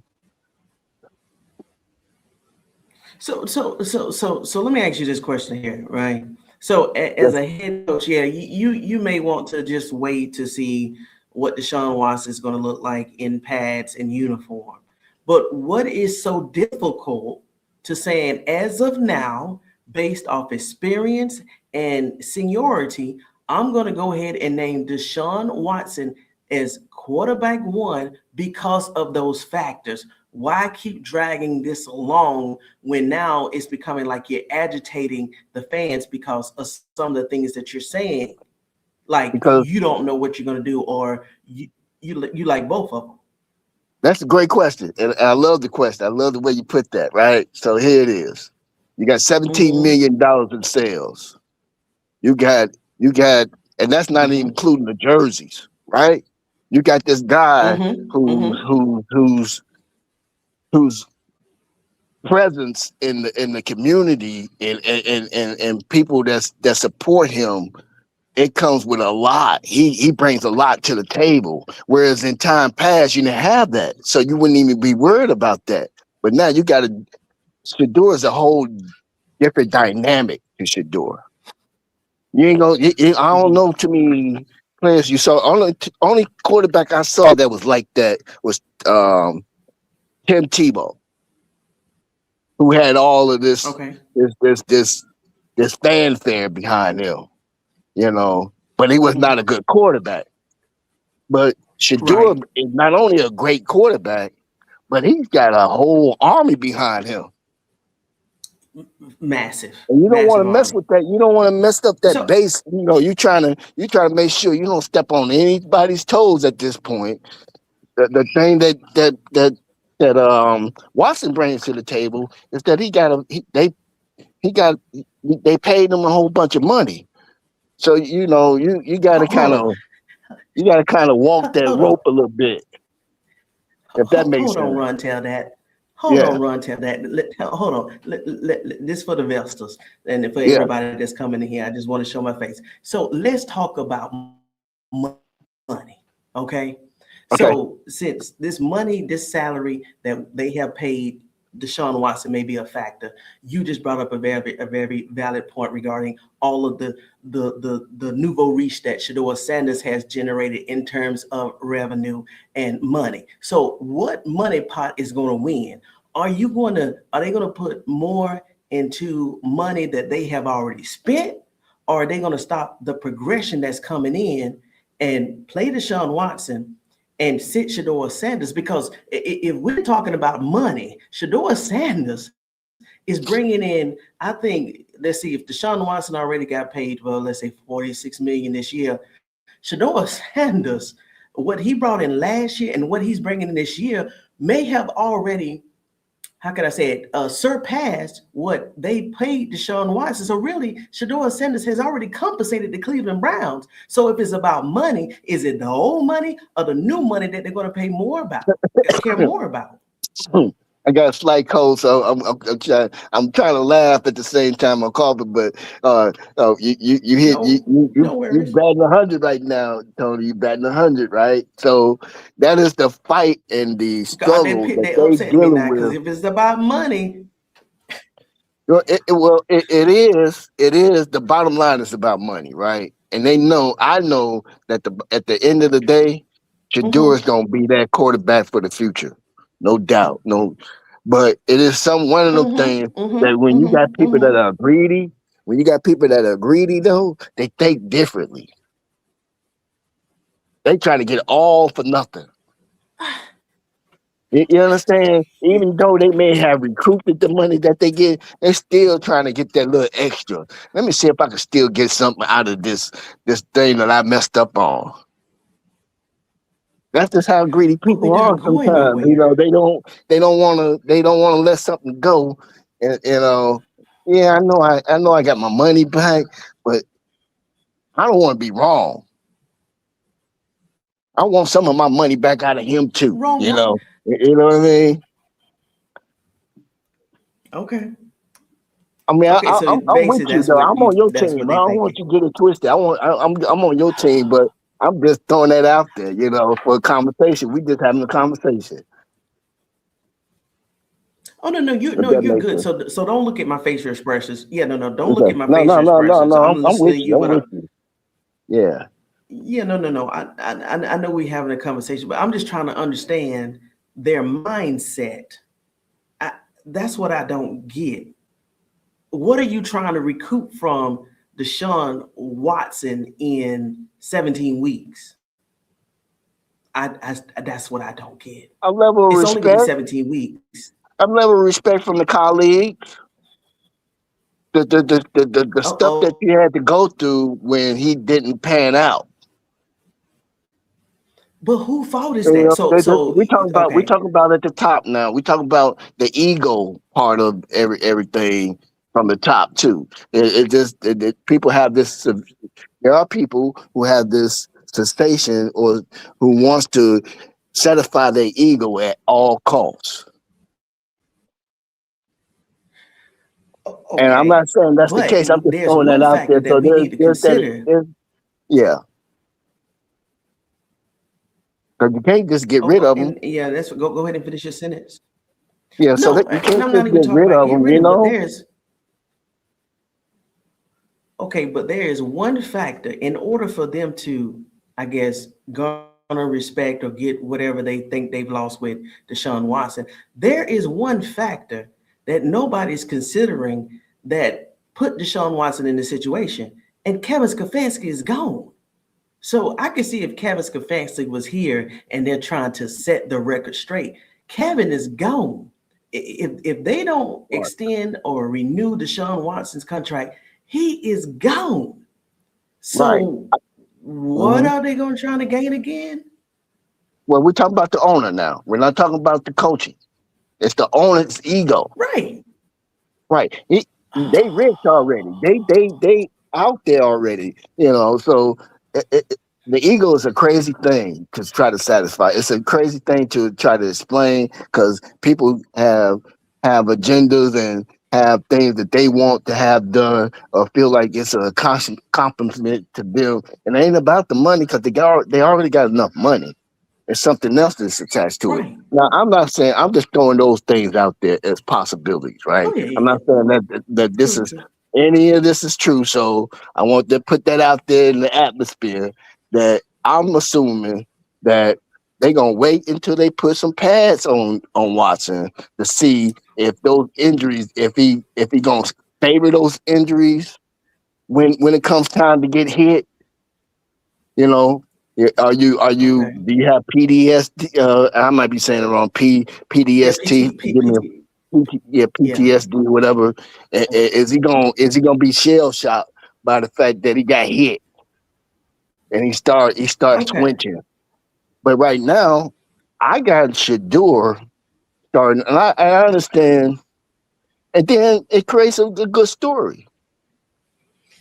So let me ask you this question here, right? So as a head coach, you may want to just wait to see what Deshaun Watson is going to look like in pads and uniform. But what is so difficult to saying as of now, based off experience and seniority, I'm going to go ahead and name Deshaun Watson as quarterback 1 because of those factors? Why keep dragging this along when now it's becoming like you're agitating the fans because of some of the things that you're saying? Like you don't know what you're going to do, or you like both of them. That's a great question. And I love the question. I love the way you put that, right? So here it is. You got $17 million in sales. You got, and that's not even including the jerseys, right? You got this guy whose presence in the community and people that support him, it comes with a lot. He brings a lot to the table. Whereas in time past, you didn't have that. So you wouldn't even be worried about that. But now you got Shedeur is a whole different dynamic to Shedeur. You ain't gonna, I don't know too many players you saw. Only quarterback I saw that was like that was Tim Tebow, who had all of this fanfare behind him. You know, but he was not a good quarterback. But Shedeur is not only a great quarterback, but he's got a whole army behind him. Massive. And you don't want to mess with that. You don't want to mess up that base. You know, you trying to make sure you don't step on anybody's toes at this point. The thing that Watson brings to the table is that they paid him a whole bunch of money. So you got to Hold kind on, of walk that hold on, rope a little bit, if that makes hold on, sense. Run, tell that. Hold Yeah, on, Run, tell that. Hold on. This for the investors and for yeah. everybody that's coming in here. I just want to show my face. So let's talk about money, okay? Okay. So since this money, this salary that they have paid Deshaun Watson may be a factor, you just brought up a very valid point regarding all of the nouveau riche that Shedeur Sanders has generated in terms of revenue and money. So what money pot is going to win? Are they going to put more into money that they have already spent, or are they going to stop the progression that's coming in and play Deshaun Watson and sit Shedeur Sanders? Because if we're talking about money, Shedeur Sanders is bringing in, I think, let's see, if Deshaun Watson already got paid, well, let's say $46 million this year, Shedeur Sanders, what he brought in last year and what he's bringing in this year may have already, how can I say it, surpassed what they paid Deshaun Watson. So really, Shedeur Sanders has already compensated the Cleveland Browns. So if it's about money, is it the old money or the new money that they're going to pay more about, care more about? I got a slight cold, so I'm trying to laugh at the same time I'm coughing. But you hit No you worries. batting 100 right now, Tony. You batting 100, right? So that is the fight and the God, struggle that they they upset me dealing now because with. if it's about money, It is. The bottom line is about money, right? And I know that at the end of the day, Shedeur is mm-hmm, gonna be that quarterback for the future, no doubt. No, but it is one of them things mm-hmm, that mm-hmm, when you got mm-hmm, people that mm-hmm. are greedy, though, they think differently. They try to get all for nothing. You understand? Even though they may have recouped the money that they get, they're still trying to get that little extra. Let me see if I can still get something out of this thing that I messed up on. That's just how greedy But we're people not are going sometimes. nowhere. They don't wanna let something go. And yeah, I know I got my money back, but I don't want to be wrong. I want some of my money back out of him too. Wrong what? You know what I mean? Okay. I mean, Okay, so I'm with basically you though. I'm on your that's what team. I they don't want thinking. you to get it twisted. I'm on your team, but I'm just throwing that out there, for a conversation. We just having a conversation. Oh no, If that you're makes good. sense. So don't look at my facial expressions. Yeah, no, don't look Okay. at my No, facial no, no, no, expressions. no. I'm I'm listening with to you. you, I'm but with you. Yeah. yeah, no. I know we're having a conversation, but I'm just trying to understand their mindset. I, that's what I don't get. What are you trying to recoup from Deshaun Watson in 17 weeks? That's what I don't get. A level of It's only gonna be respect. 17 weeks. A level of respect from the colleagues. The stuff that Uh-oh. you had to go through when he didn't pan out. But who fault is that? We Okay. talking about at the top now. We talking about the ego part of everything from the top too. People have this. There are people who have this sensation or who wants to satisfy their ego at all costs. And I'm Okay. not saying that's the But case. I'm just there's throwing that one out factor there. that So we need to consider. yeah. Because you can't just get rid Oh, of them. and yeah, that's go ahead and finish your sentence. Yeah, so No, that you and can't I'm not just even get talking rid about of get them. rid of, but there is one factor in order for them to, I guess, garner respect or get whatever they think they've lost with Deshaun Watson. There is one factor that nobody's considering that put Deshaun Watson in this situation, and Kevin Stefanski is gone. So I can see if Kevin Stefanski was here and they're trying to set the record straight. Kevin is gone. If they don't Right. extend or renew Deshaun Watson's contract, he is gone. Right. So what Hmm. are they going to try to gain again? Well, we're talking about the owner now. We're not talking about the coaching. It's the owner's ego. Right. Right. They rich already. They out there already. So the ego is a crazy thing to try to satisfy. It's a crazy thing to try to explain because people have agendas and have things that they want to have done or feel like it's a compliment to them. And it ain't about the money because they already got enough money. It's something else that's attached to it. Right. Now, I'm not saying, I'm just throwing those things out there as possibilities, right? Oh yeah, I'm yeah, not saying that this true, is true. any of this is true. So I want to put that out there in the atmosphere that I'm assuming that they're gonna wait until they put some pads on Watson to see if those injuries, if he gonna favor those injuries when it comes time to get hit. You know, are you Okay. do you have PDSD? I might be saying it wrong. Yeah, PDST. Give me yeah, yeah. PTSD, whatever. Is he gonna be shell shocked by the fact that he got hit and he starts Okay. twitching? But right now, I got Shedeur starting, and I understand, and then it creates a good story.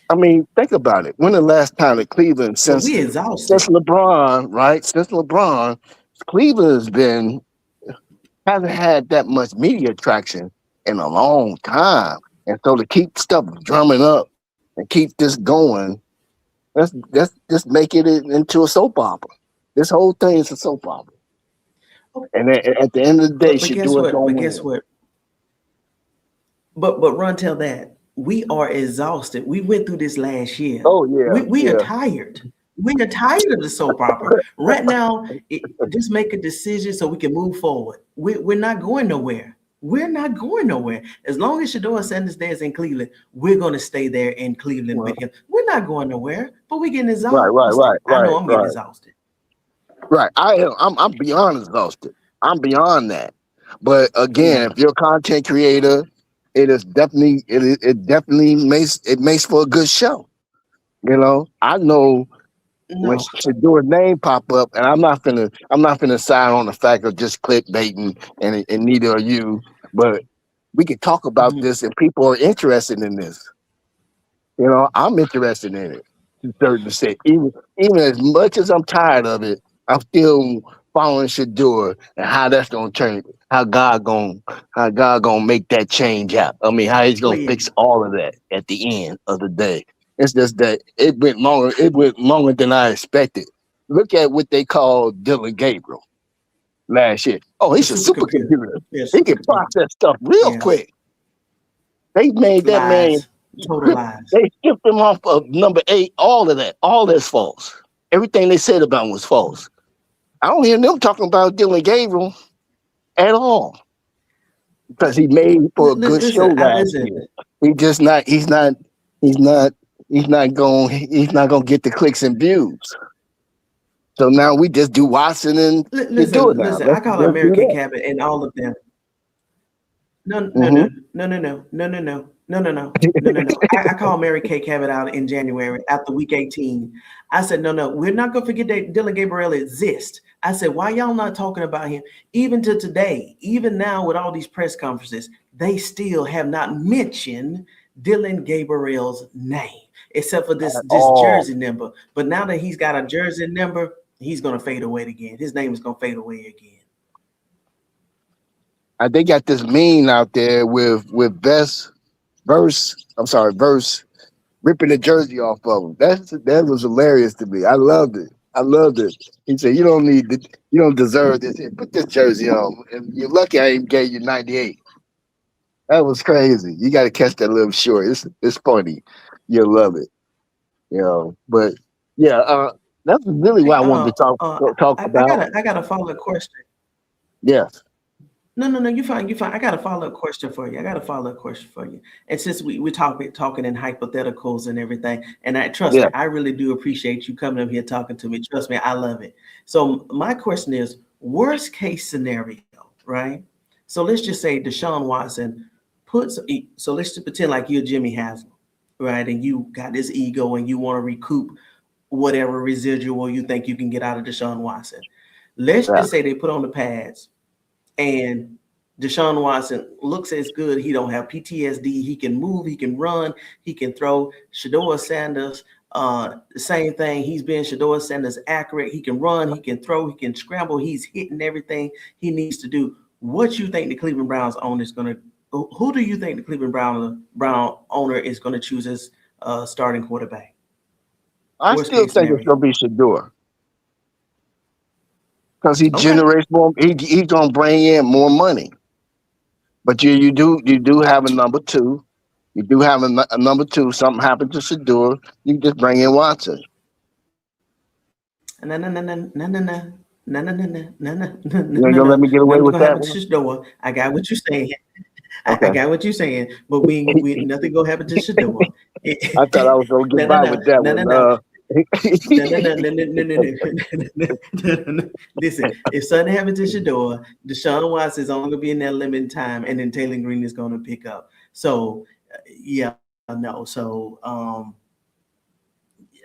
I mean, think about it. When the last time that Cleveland, So since we since exhausted. LeBron, right? Since LeBron, Cleveland hasn't had that much media attraction in a long time. And so to keep stuff drumming up and keep this going, let's just make it into a soap opera. This whole thing is a soap opera. Oh, And then at the end of the day, but guess Shador is what? gonna But guess win. what? But run tell that we are exhausted. We went through this last year. Oh yeah, We are yeah. tired. We are tired of the soap opera. Right now, just make a decision so we can move forward. We're not going nowhere. We're not going nowhere. As long as Shedeur Sanders stays in Cleveland, we're going to stay there in Cleveland Well, with him. We're not going nowhere, but we're getting right, right, exhausted. right, I know right, I'm getting right. exhausted. Right. I'm beyond exhausted. I'm beyond that. But Yeah. again, if you're a content creator, it definitely makes for a good show. I know when No. Shador's name pop up, and I'm not finna sign on the fact of just clickbaiting, and neither are you. But we can talk about Mhm. this, and people are interested in this. I'm interested in it to a certain extent. Even as much as I'm tired of it, I'm still following Shador and how that's gonna turn, how God gonna make that change out. I mean, how he's Oh gonna yeah. fix all of that at the end of the day. It's just that it went longer. It went longer than I expected. Look at what they called Dylan Gabriel last year. Oh, The he's a supercomputer. supercomputer. Yeah, He can supercomputer. process stuff real Yeah. quick. They made that man Lies. Total strip, lies. they stripped him off of number 8. All of that, all that's false. Everything they said about him was false. I don't hear them talking about Dylan Gabriel at all because he made for a good show Listen, last listen. year. He just not. He's not. He's not going. He's not going to get the clicks and views. So now we just do Watson and you do it now. Listen. I Let's call just do American that. Cabot and all of them. No, no, Hmm. no, no, no, no, no, no, no, no, no, no, no, no, no. I called Mary Kay Cabot out in January after week 18. I said, no, no, we're not gonna forget that Dylan Gabriel exists. I said, why y'all not talking about him? Even to today, even now with all these press conferences, they still have not mentioned Dylan Gabriel's name, except for this Oh, jersey number. But now that he's got a jersey number, he's gonna fade away again. His name is gonna fade away again. they got this meme out there with verse ripping the jersey off of him. That was hilarious to me. I loved it. I loved it. He said, you don't deserve this. Here, put this jersey on. And you're lucky I ain't gave you 98." That was crazy. You got to catch that little short. It's funny. You'll love it. But yeah, that's really what Hey, I wanted to talk I about. got a follow up question. Yes. No, no, no, you're fine. You're fine. I got a follow up question for you. I got a follow up question for you. And since we're talking in hypotheticals and everything, and I trust Yeah. me, I really do appreciate you coming up here talking to me. Trust me, I love it. So my question is, worst case scenario, right? So let's just say Deshaun Watson puts. So let's just pretend like you're Jimmy Haslam, right? And you got this ego and you want to recoup whatever residual you think you can get out of Deshaun Watson. Let's Yeah. just say they put on the pads and Deshaun Watson looks as good. He don't have PTSD. He can move. He can run. He can throw. Shedeur Sanders, the same thing. He's been Shedeur Sanders accurate. He can run. He can throw. He can scramble. He's hitting everything he needs to do. What you think the Cleveland Browns owner is going to? Who do you think the Cleveland Brown owner is going to choose as starting quarterback? I Worst still case think it's scenario. gonna be Shedeur because he Okay. generates more. He's gonna bring in more money. But you do have a number two. You do have a number two. Something happened to Shedeur. You just bring in Watson. No, no, no, no, no, no, no. No, no, no, no, no, no, no, You ain't no, gonna let no. me get away Nothing's with gonna that happen to one. Shador. I got what you're saying. I Okay. got what you're saying, but we nothing gonna happen to Shador. I thought I was gonna No, get no, by no, with that no, no, one. no. No, no, no, no, no, no, no, no. Listen, if something happens to Shador, Deshaun Watson is only gonna be in that limited time, and then Taylor Green is gonna pick up. So, yeah, no. So,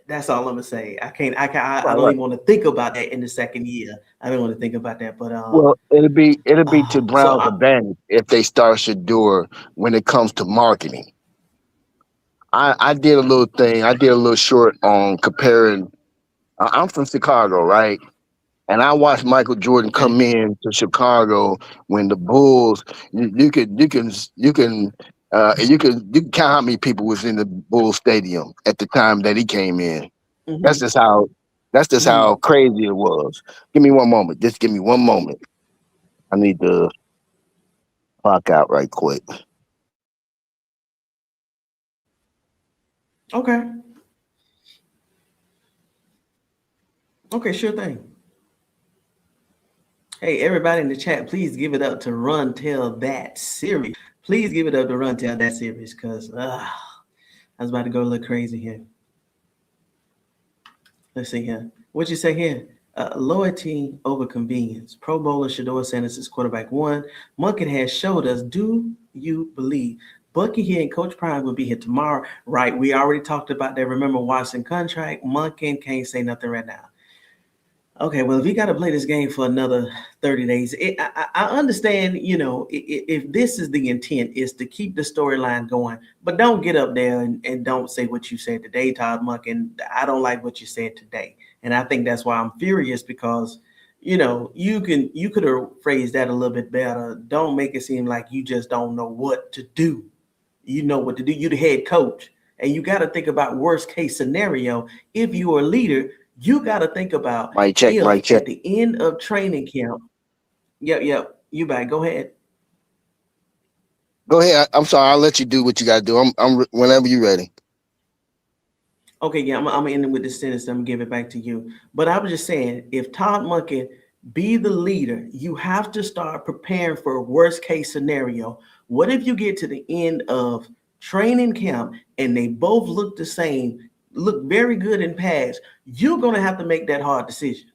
that's all I'm gonna say. I don't Right, even right. want to think about that in the second year. I don't want to think about that. But Well, it'll be to so Brown's advantage if they start Shadeur when it comes to marketing. I did a little thing. I did a little short on comparing. I'm from Chicago, right? And I watched Michael Jordan okay. come in to Chicago when the Bulls. You can count how many people was in the Bulls stadium at the time that he came in. That's Hmm. just how. That's just Hmm. how crazy it was. Give me one moment. Just give me one moment. I need to clock out right quick. Okay. Okay. Sure thing. Hey, everybody in the chat, please give it up to Run Tell That series. Please give it up to Run Tell That series, because I was about to go a little crazy here. Let's see here. What you say here? Loyalty over convenience. Pro Bowler Shedeur Sanders is quarterback one. Monken has showed us. Do you believe Bucky here and Coach Prime will be here tomorrow? Right. We already talked about that. Remember Watson contract. Monken can't say nothing right now. Okay, well, if you got to play this game for another 30 days, I understand, if this is the intent, is to keep the storyline going, but don't get up there and don't say what you said today, Todd Monk. And I don't like what you said today. And I think that's why I'm furious because, you could have phrased that a little bit better. Don't make it seem like you just don't know what to do. You know what to do. You're the head coach. And you got to think about worst case scenario. If you're a leader, you got to think about Mic check, if mic check. at the end of training camp, yep, you back. Go ahead. Go ahead. I'm sorry. I'll let you do what you got to do. Whenever you're ready. Okay, yeah, I'm ending with this sentence. I'm gonna give it back to you. But I was just saying, if Todd Monken be the leader, you have to start preparing for a worst case scenario. What if you get to the end of training camp and they both look the same, look very good in pads? You're gonna have to make that hard decision.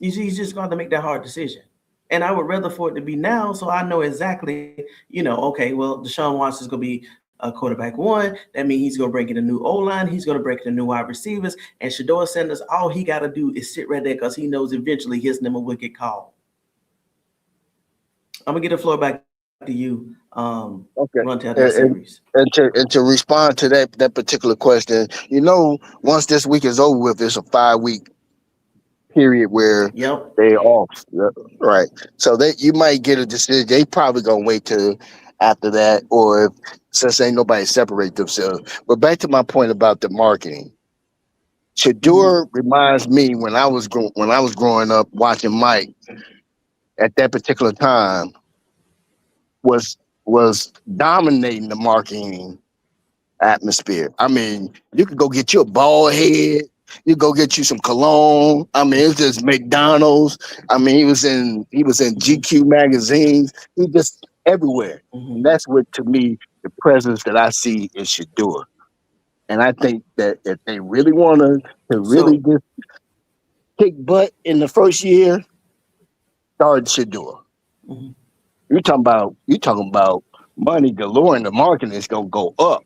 You see, he's just going to make that hard decision. And I would rather for it to be now, so I know exactly, okay, well, Deshaun Watson is going to be a quarterback one. That means he's going to break in a new O line. He's going to break in a new wide receivers. And Shedeur Sanders, all he got to do is sit right there because he knows eventually his number will get called. I'm going to get the floor back to you, Okay. Run Tell That And, and, series. and to respond to that particular question, once this week is over with, it's a 5 week period where Yep. they off. Yeah, right. So that you might get a decision. They probably gonna wait till after that, or if since ain't nobody separate themselves. But back to my point about the marketing. Mm-hmm. Shador reminds me when I was growing up watching Mike at that particular time was was dominating the marketing atmosphere. I mean, you could go get you a bald head. You go get you some cologne. I mean, it's just McDonald's. I mean, he was in Mm-hmm. GQ magazines. He just everywhere, and Mm-hmm. that's what to me the presence that I see in Shador. And I think that if they really want to really So, just kick butt in the first year, start Shador. mhm. You talking about money galore, and the marketing is gonna go up.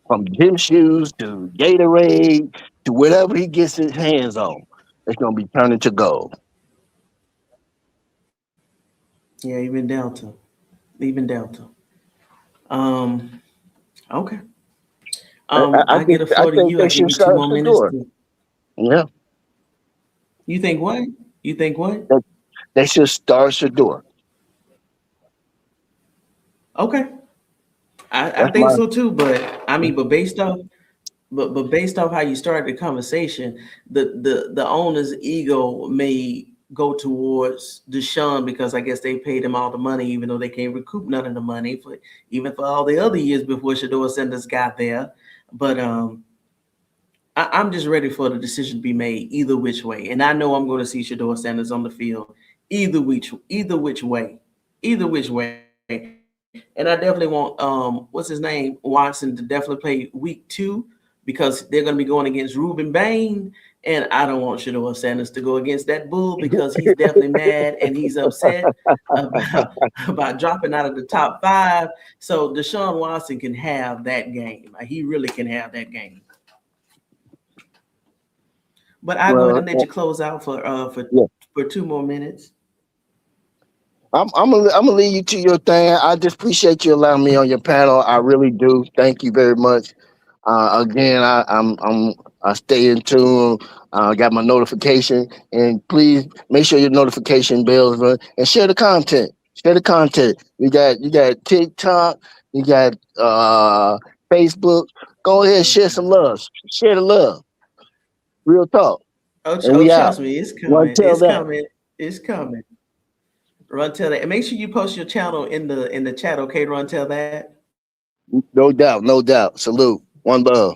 From gym shoes to Gatorade to whatever he gets his hands on, it's gonna be turning to gold. Yeah, even Delta. Even Delta. Um, okay. I get a I floor to think you. I they give should you two start more minutes Shedeur. to. Yeah, You think what? You think what? they, they should start Shedeur. Okay. I That's think my. so too, but I mean, but based off how you started the conversation, the owner's ego may go towards Deshaun because I guess they paid him all the money, even though they can't recoup none of the money for even for all the other years before Shedeur Sanders got there. But I'm just ready for the decision to be made either which way, and I know I'm going to see Shedeur Sanders on the field either which way. And I definitely want what's his name, Watson, to definitely play week 2 because they're going to be going against Ruben Bain, and I don't want Shedeur Sanders to go against that bull because he's definitely mad and he's upset about about dropping out of the top 5. So Deshaun Watson can have that game. He really can have that game. But I'll go ahead Well, and let you close out yeah. for 2 more minutes. I'm gonna leave you to your thing. I just appreciate you allowing me on your panel. I really do. Thank you very much. Again, I stay in tune. Got my notification, and please make sure your notification bells run and share the content. Share the content. You got TikTok. You got Facebook. Go ahead, share some love. Share the love. Real talk. And Oh, we out. trust me, it's One coming. tell It's that. coming. It's coming. Run tell that, and make sure you post your channel in the chat. Okay, run tell that. No doubt. No doubt. Salute. One love.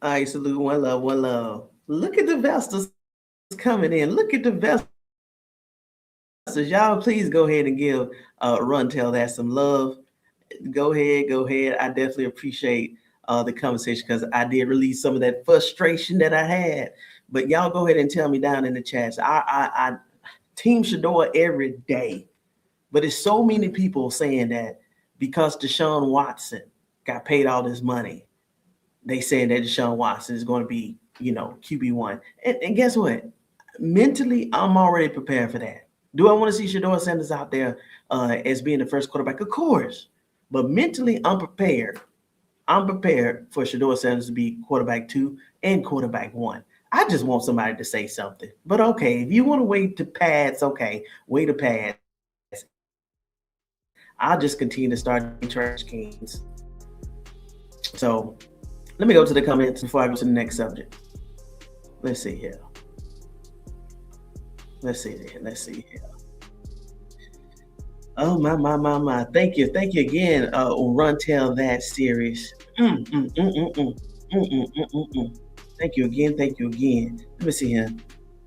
All right, salute, one love, one love. Look at the Vestas coming in. Look at the Vestas. Y'all, please go ahead and give Run Tell that some love. Go ahead. I definitely appreciate the conversation because I did release some of that frustration that I had. But y'all go ahead and tell me down in the chats. I team Shedeur every day. But it's so many people saying that because Deshaun Watson got paid all this money, they saying that Deshaun Watson is going to be, QB1. And guess what? Mentally, I'm already prepared for that. Do I want to see Shedeur Sanders out there as being the first quarterback? Of course. But mentally, I'm prepared. I'm prepared for Shedeur Sanders to be quarterback 2 and quarterback 1. I just want somebody to say something. But okay, if you want to wait to pads, okay, wait to pads. I'll just continue to start trash cans. So let me go to the comments before I go to the next subject. Let's see here. Let's see here. Oh my. Thank you again. Run Tell That series. Thank you again. Let me see here.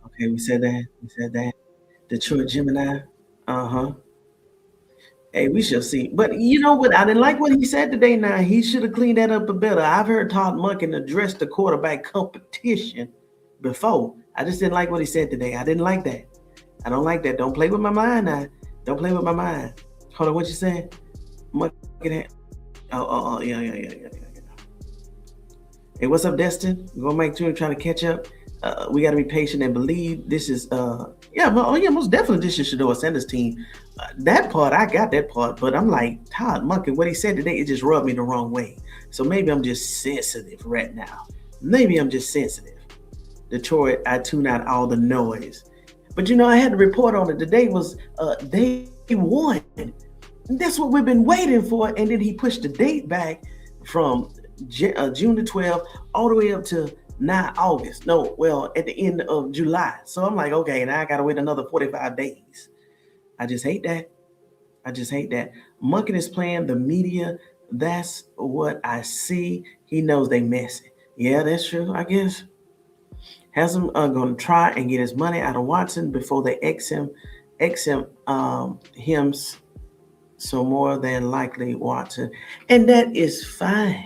Okay, we said that. Detroit Gemini. Uh-huh. Hey, we shall see. But you know what? I didn't like what he said today. Now he should have cleaned that up a better. I've heard Todd Monken address the quarterback competition before. I just didn't like what he said today. I didn't like that. I don't like that. Don't play with my mind now. Don't play with my mind. Hold on, what you saying? Monken. Yeah. Hey, what's up, Destin? We're gonna make sure trying to catch up. We got to be patient and believe. This is most definitely this is Shedeur Sanders' team. That part, I got that part, but I'm like Todd Monken. What he said today, it just rubbed me the wrong way. So maybe I'm just sensitive right now. Maybe I'm just sensitive. Detroit, I tune out all the noise. But I had to report on it. Today was they won. That's what we've been waiting for. And then he pushed the date back from June the 12th all the way up to now August. No, well, at the end of July. So I'm like, okay, now I got to wait another 45 days. I just hate that. Monken is playing the media. That's what I see. He knows they messy. Yeah, that's true, I guess. Has him going to try and get his money out of Watson before they X him. So more than likely Watson. And that is fine.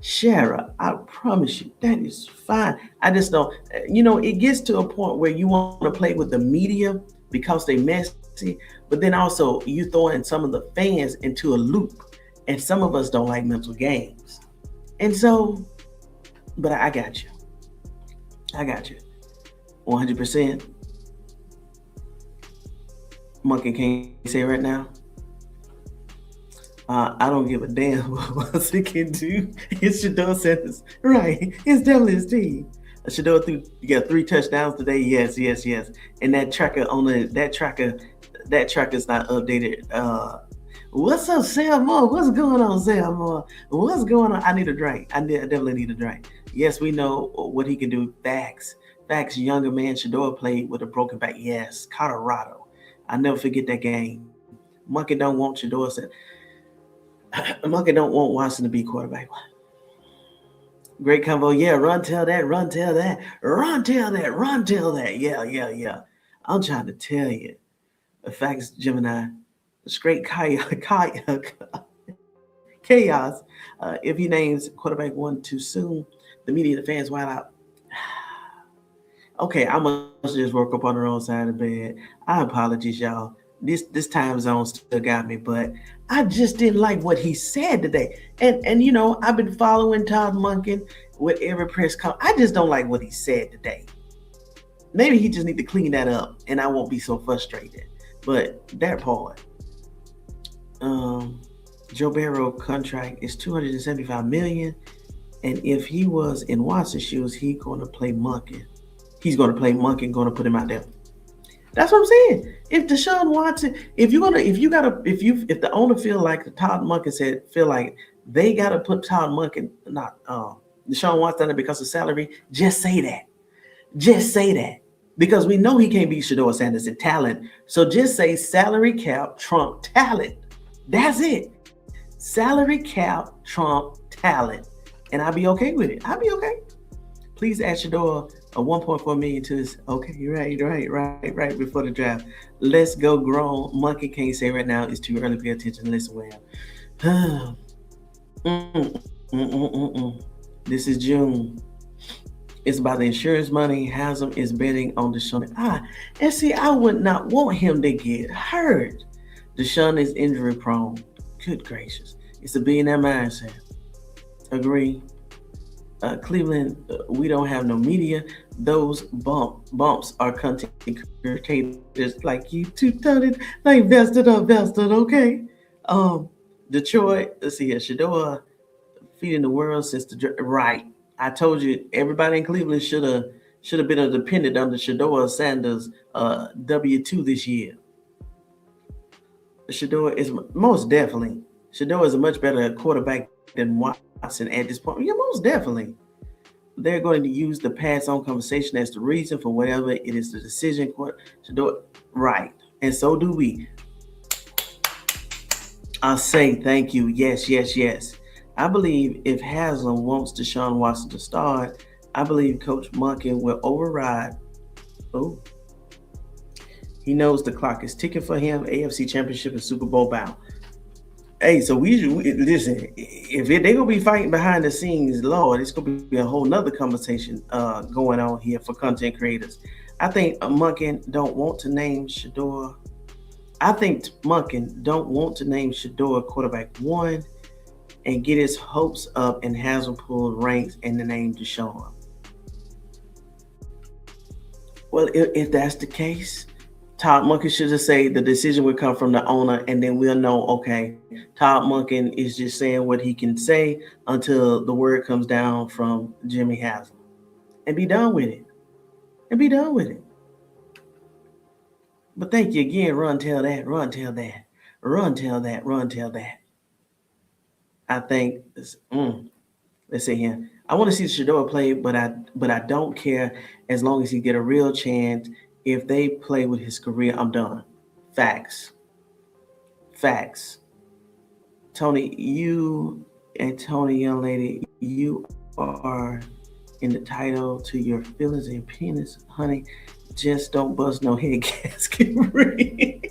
Shara, I promise you, that is fine. I just don't, it gets to a point where you want to play with the media because they messy, but then also you throw in some of the fans into a loop, and some of us don't like mental games. And so, but I got you. 100%. Monkey can't say right now. I don't give a damn what he can do. It's Shedeur Sanders. Right. It's definitely his team. Shedeur got 3 touchdowns today. Yes. And that tracker's not updated. What's up, Sam Moore? What's going on, Sam Moore? What's going on? I need a drink. I definitely need a drink. Yes, we know what he can do. Facts. Younger man Shedeur played with a broken back. Yes, Colorado. I never forget that game. Monkey don't want Shedeur Sanders. Monkey don't want Watson to be quarterback. Great combo. Yeah, run tell that. Yeah. I'm trying to tell you. The facts, Gemini. Straight chaos. If he names quarterback 1 too soon, the media, the fans wild out. Okay, I must just work up on the wrong side of the bed. I apologize, y'all. This time zone still got me, but I just didn't like what he said today. And I've been following Todd Monken with every press conference. I just don't like what he said today. Maybe he just need to clean that up, and I won't be so frustrated. But that part, Joe Burrow contract is $275 million, and if he was in Watson's shoes, he's going to play Monken. He's going to play Monken, going to put him out there. That's what I'm saying. If Deshaun Watson, if the owner feel like Todd Monken said, feel like they got to put Todd Monken, not Deshaun Watson, because of salary, just say that. Just say that. Because we know he can't beat Shedeur Sanders in talent. So just say salary cap trump talent. That's it. Salary cap trump talent. And I'll be okay with it. I'll be okay. Please add Shedeur a $1.4 million to this. Okay, right before the draft. Let's go grown. Monkey can't say right now. It's too early to pay attention. Listen well. This is June. It's about the insurance money. Haslam is betting on Deshaun. And see, I would not want him to get hurt. Deshaun is injury prone. Good gracious. It's a billionaire mindset. Agree. Cleveland, we don't have no media. Those bumps are content creators like you two-toned, like vested, okay? Detroit, let's see here. Shedeur feeding the world since right. I told you everybody in Cleveland should have been a dependent on the Shedeur Sanders W-2 this year. Shedeur is most definitely. Shedeur is a much better quarterback than Watson at this point. Yeah, most definitely. They're going to use the pass-on conversation as the reason for whatever it is the decision. Shedeur, right. And so do we. I'll say thank you. Yes. I believe if Haslam wants Deshaun Watson to start, I believe Coach Monken will override. Oh, he knows the clock is ticking for him. AFC Championship and Super Bowl bound. Hey, so we listen. If they're gonna be fighting behind the scenes, Lord, it's gonna be a whole nother conversation going on here for content creators. I think Monken don't want to name Shedeur. I think Monken don't want to name Shedeur quarterback 1 and get his hopes up and Haslam pulled ranks and the name Deshaun. Well, if that's the case, Todd Monken should just say the decision will come from the owner, and then we'll know, okay, Todd Monken is just saying what he can say until the word comes down from Jimmy Haslam. And be done with it. But thank you again, run tell that. I think, let's see here. I want to see Shedeur play, but I don't care as long as he get a real chance. If they play with his career, I'm done. Facts. Tony, you and Tony, young lady, you are in the title to your feelings and opinions, honey. Just don't bust no head gasket ring.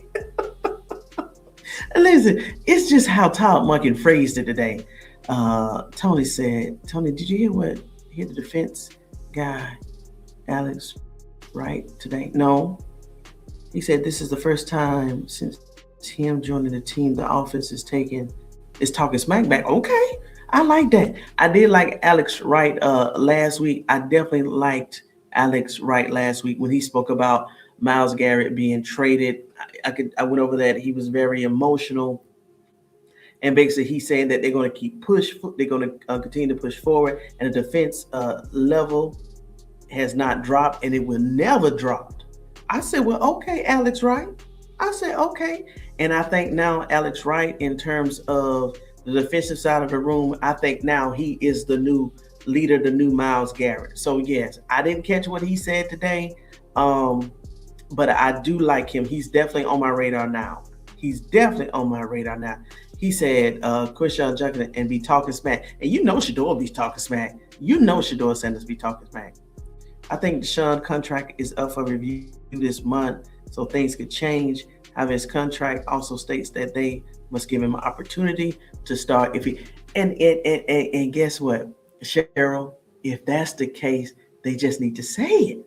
Listen, it's just how Todd Monken phrased it today. Tony said, did you hear the defense guy, Alex, right today? No. He said this is the first time since him joining the team the offense is talking smack back. Okay, I like that. I did like Alex Wright last week. I definitely liked Alex Wright last week when he spoke about Myles Garrett being traded. I went over that. He was very emotional, and basically he's saying that they're going to they're going to continue to push forward, and the defense level has not dropped, and it will never drop. I said, well, okay, Alex Wright. I said, okay. And I think now Alex Wright, in terms of the defensive side of the room, I think now he is the new leader, the new Myles Garrett. So yes, I didn't catch what he said today, but I do like him. He's definitely on my radar now. He said, Christian Junkin and be talking smack. And you know Shedeur be talking smack. You know Shedeur Sanders be talking smack. I think Deshaun's contract is up for review this month, so things could change. However, his contract also states that they must give him an opportunity to start. And guess what, Cheryl? If that's the case, they just need to say it.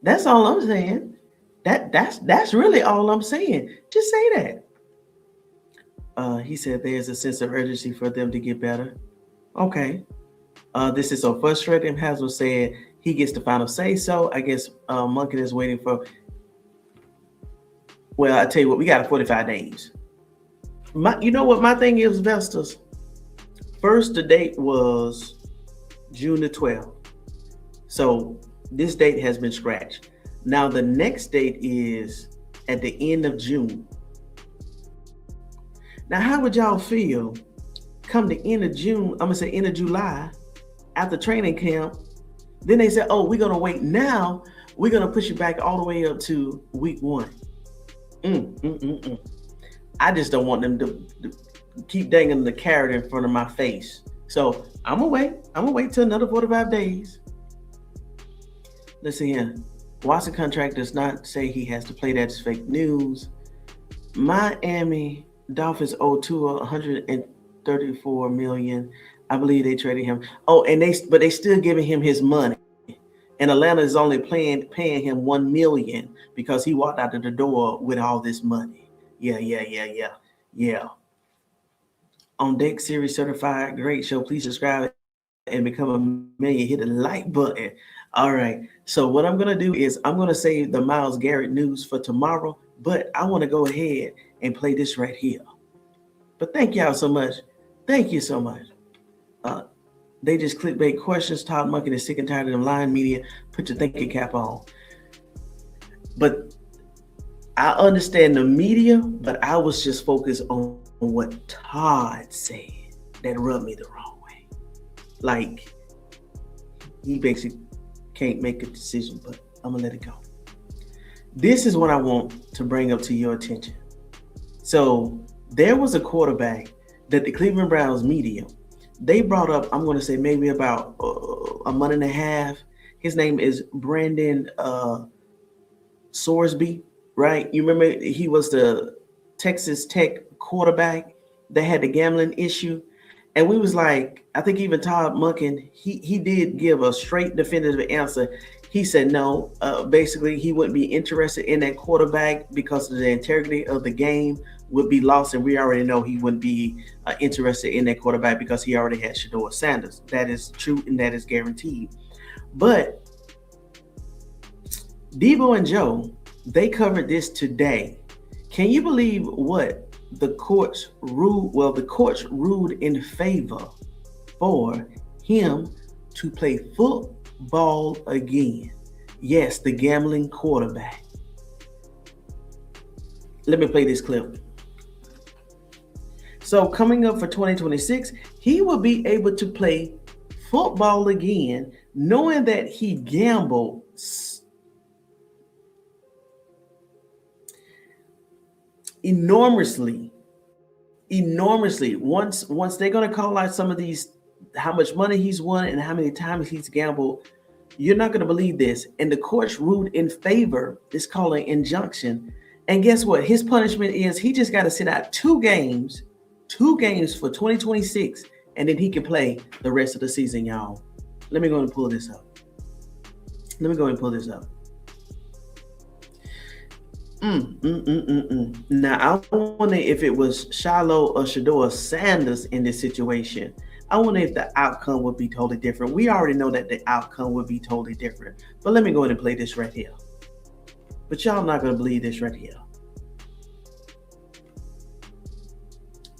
That's all I'm saying. That's really all I'm saying. Just say that. He said there's a sense of urgency for them to get better. Okay. This is so frustrating. Haswell said he gets the final say so. I guess Monken is waiting for. Well, I tell you what, we got 45 days. You know what my thing is, Vestas? First, the date was June the 12th. So this date has been scratched. Now the next date is at the end of June. Now, how would y'all feel come the end of June, I'm gonna say end of July, after training camp, then they said, oh, we're gonna wait now, we're gonna push it back all the way up to week 1. I just don't want them to keep dangling the carrot in front of my face. So I'm gonna wait till another 45 days. Let's see here. Watson contract does not say he has to play. That's fake news. Miami Dolphins owe Tua $134 million. I believe they traded him. Oh, but they still giving him his money. And Atlanta is only paying him $1 million because he walked out of the door with all this money. Yeah. On Deck Series Certified, great show. Please subscribe and become a million. Hit the like button. All right. So what I'm going to do is I'm going to save the Myles Garrett news for tomorrow, but I want to go ahead and play this right here. But thank y'all so much. Thank you so much. They just clickbait questions. Todd Monken is sick and tired of them lying media. Put your thinking cap on. But I understand the media, but I was just focused on what Todd said that rubbed me the wrong way. Like, he basically can't make a decision, but I'm gonna let it go. This is what I want to bring up to your attention. So there was a quarterback that the Cleveland Browns media, they brought up, I'm going to say maybe about a month and a half. His name is Brandon Sorsby, right? You remember he was the Texas Tech quarterback that had the gambling issue. And we was like, I think even Todd Monken, he did give a straight definitive answer. He said no. Basically, he wouldn't be interested in that quarterback because of the integrity of the game would be lost, and we already know he wouldn't be interested in that quarterback because he already had Shedeur Sanders. That is true, and that is guaranteed. But Debo and Joe, they covered this today. Can you believe what the courts ruled? Well, the courts ruled in favor for him to play football again. Yes, the gambling quarterback. Let me play this clip. So coming up for 2026, he will be able to play football again, knowing that he gambled enormously. Once they're going to call out some of these, how much money he's won and how many times he's gambled, you're not going to believe this. And the courts ruled in favor. It's called an injunction. And guess what? His punishment is he just got to sit out two games for 2026, and then he can play the rest of the season, y'all. Let me go and pull this up. Now, I wonder if it was Shiloh or Shedeur Sanders in this situation. I wonder if the outcome would be totally different. We already know that the outcome would be totally different. But let me go ahead and play this right here. But y'all not going to believe this right here.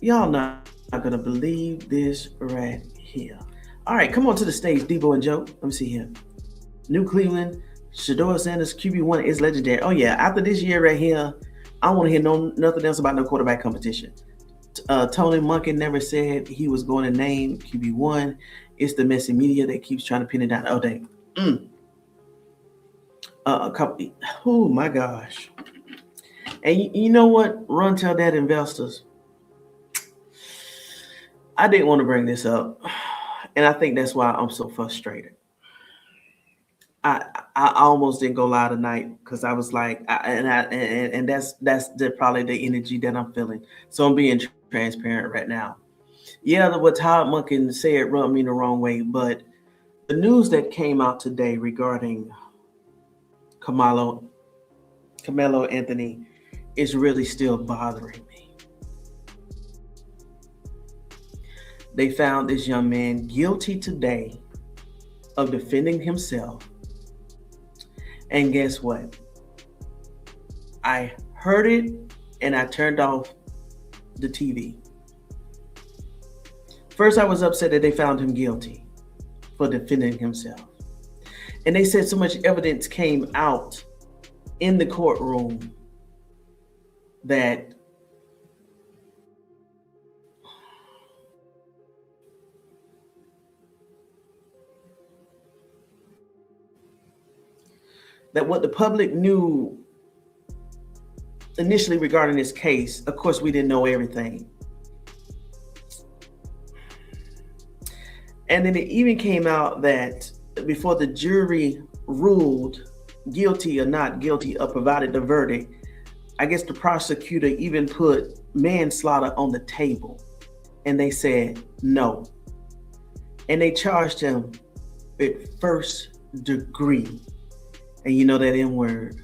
Y'all not going to believe this right here. All right, come on to the stage, Debo and Joe. Let me see here. New Cleveland, Shedeur Sanders, QB1 is legendary. Oh, yeah, after this year right here, I don't want to hear nothing else about no quarterback competition. Tony Munkin never said he was going to name QB1. It's the messy media that keeps trying to pin it down. Oh, dang. Oh, my gosh. And you know what? Run tell that investors. I didn't want to bring this up. And I think that's why I'm so frustrated. I almost didn't go live tonight because I was like, and that's probably the energy that I'm feeling. So I'm being transparent right now. Yeah, what Todd Munkin said rubbed me the wrong way, but the news that came out today regarding Carmelo Anthony is really still bothering me. They found this young man guilty today of defending himself. And guess what? I heard it and I turned off the TV. First, I was upset that they found him guilty for defending himself. And they said so much evidence came out in the courtroom that what the public knew initially regarding this case, of course, we didn't know everything. And then it even came out that before the jury ruled guilty or not guilty or provided the verdict, I guess the prosecutor even put manslaughter on the table. And they said no. And they charged him with first degree. And you know that N word.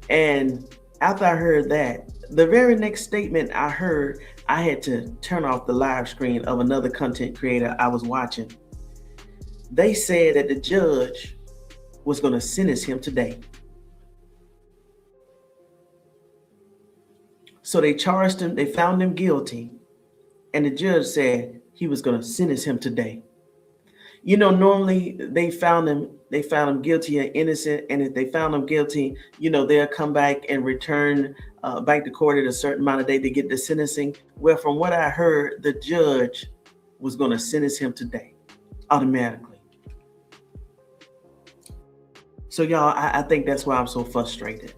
And after I heard that, the very next statement I heard, I had to turn off the live screen of another content creator I was watching. They said that the judge was going to sentence him today. So they charged him, they found him guilty, and the judge said he was going to sentence him today. You know, normally they found him guilty or innocent, and if they found him guilty, you know, they'll come back and return back to court at a certain amount of day to get the sentencing. Well, from what I heard, the judge was going to sentence him today, automatically. So y'all, I think that's why I'm so frustrated.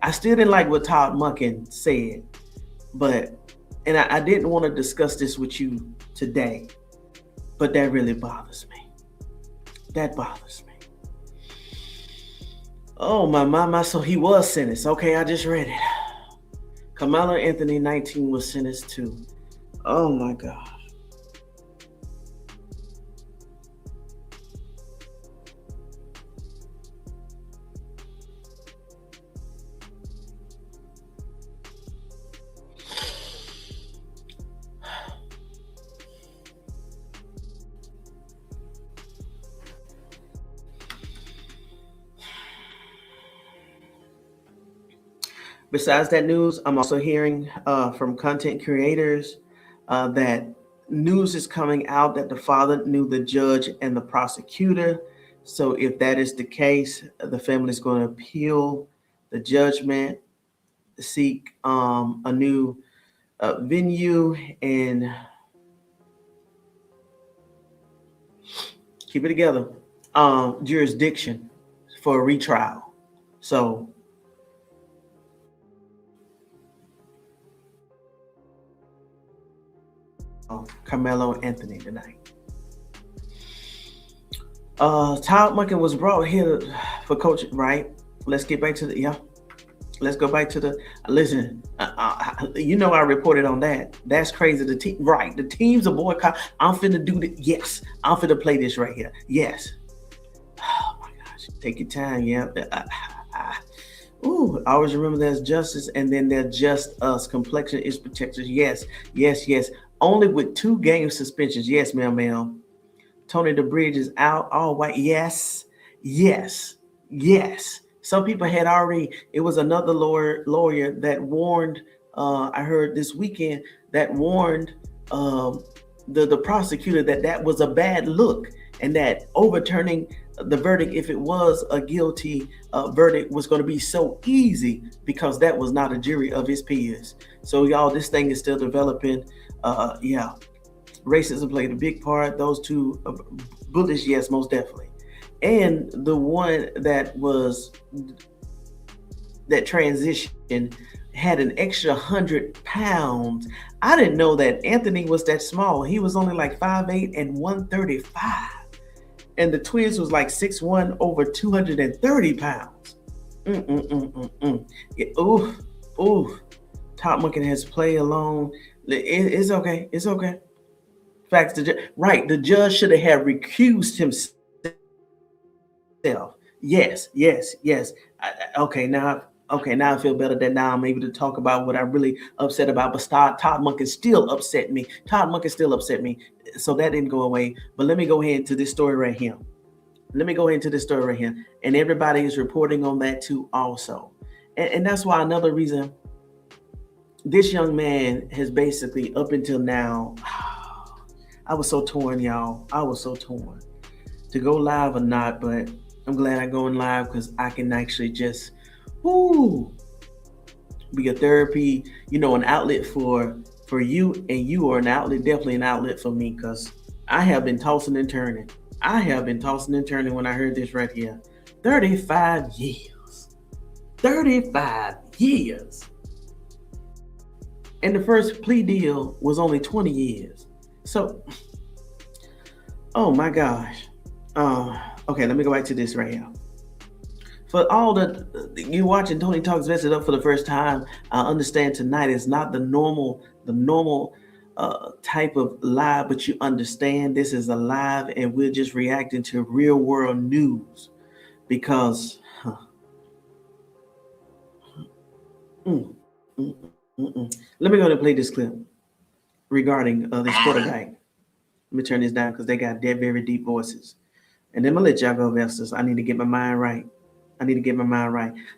I still didn't like what Todd Munkin said, and I didn't want to discuss this with you today, but that really bothers me. That bothers me. Oh, my, so he was sentenced. Okay, I just read it. Carmelo Anthony, 19, was sentenced too. Oh my God. Besides that news, I'm also hearing from content creators that news is coming out that the father knew the judge and the prosecutor. So if that is the case, the family is going to appeal the judgment, seek a new venue, and keep it together, jurisdiction for a retrial. So Carmelo Anthony tonight. Todd Munkin was brought here for coaching, right? Let's get back to let's go back to listen. You know, I reported on that. That's crazy. The teams are boycott. I'm finna do this. Yes, I'm finna play this right here. Yes. Oh my gosh. Take your time. Yeah. Always remember there's justice, and then there's just us. Complexion is protected. Yes. only with 2 game suspensions. Yes, ma'am. Tony DeBridge is out. All white. Yes. Some people had already. It was another lawyer that warned. I heard this weekend that warned the prosecutor that was a bad look, and that overturning the verdict, if it was a guilty verdict, was going to be so easy because that was not a jury of his peers. So y'all, this thing is still developing. Racism played a big part. Those 2 bullets, yes, most definitely. And the one that transitioned had an extra 100 pounds. I didn't know that Anthony was that small. He was only like 5'8" and 135. And the twins was like 6'1", over 230 pounds. Top Monkey has play alone. It's okay. Facts. The judge should have recused himself. Yes. Okay, now I feel better that now I'm able to talk about what I'm really upset about. But Todd Monken still upset me. So that didn't go away. But let me go ahead to this story right here. And everybody is reporting on that too also. And that's why another reason this young man has basically, up until now, I was so torn, y'all. To go live or not, but I'm glad I'm going live because I can actually just be a therapy, an outlet for you, and you are definitely an outlet for me, because I have been tossing and turning. When I heard this right here. 35 years. And the first plea deal was only 20 years. So, oh my gosh. Okay, let me go back to this right here. For all you watching Tony Talks Vested Up for the first time, I understand tonight is not the normal type of live, but you understand this is a live and we're just reacting to real world news because let me go ahead and play this clip regarding this quarterback. Let me turn this down because they got very deep voices. And then I'm gonna let y'all go, investors. I need to get my mind right.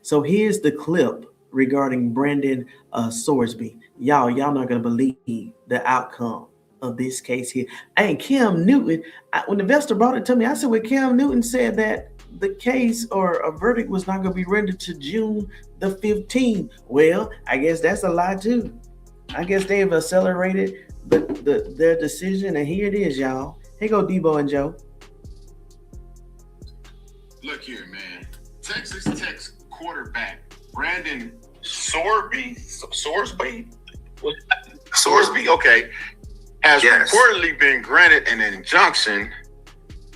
So here's the clip regarding Brandon Sorsby. Y'all not gonna believe the outcome of this case here. And Cam Newton, when the investor brought it to me, I said, well, Cam Newton said that the case or a verdict was not gonna be rendered to June the 15th. Well, I guess that's a lie too. I guess they've accelerated their decision, and here it is, y'all. Here go Debo and Joe. Look here, man. Texas Tech's quarterback Brandon Sorsby, okay, has reportedly been granted an injunction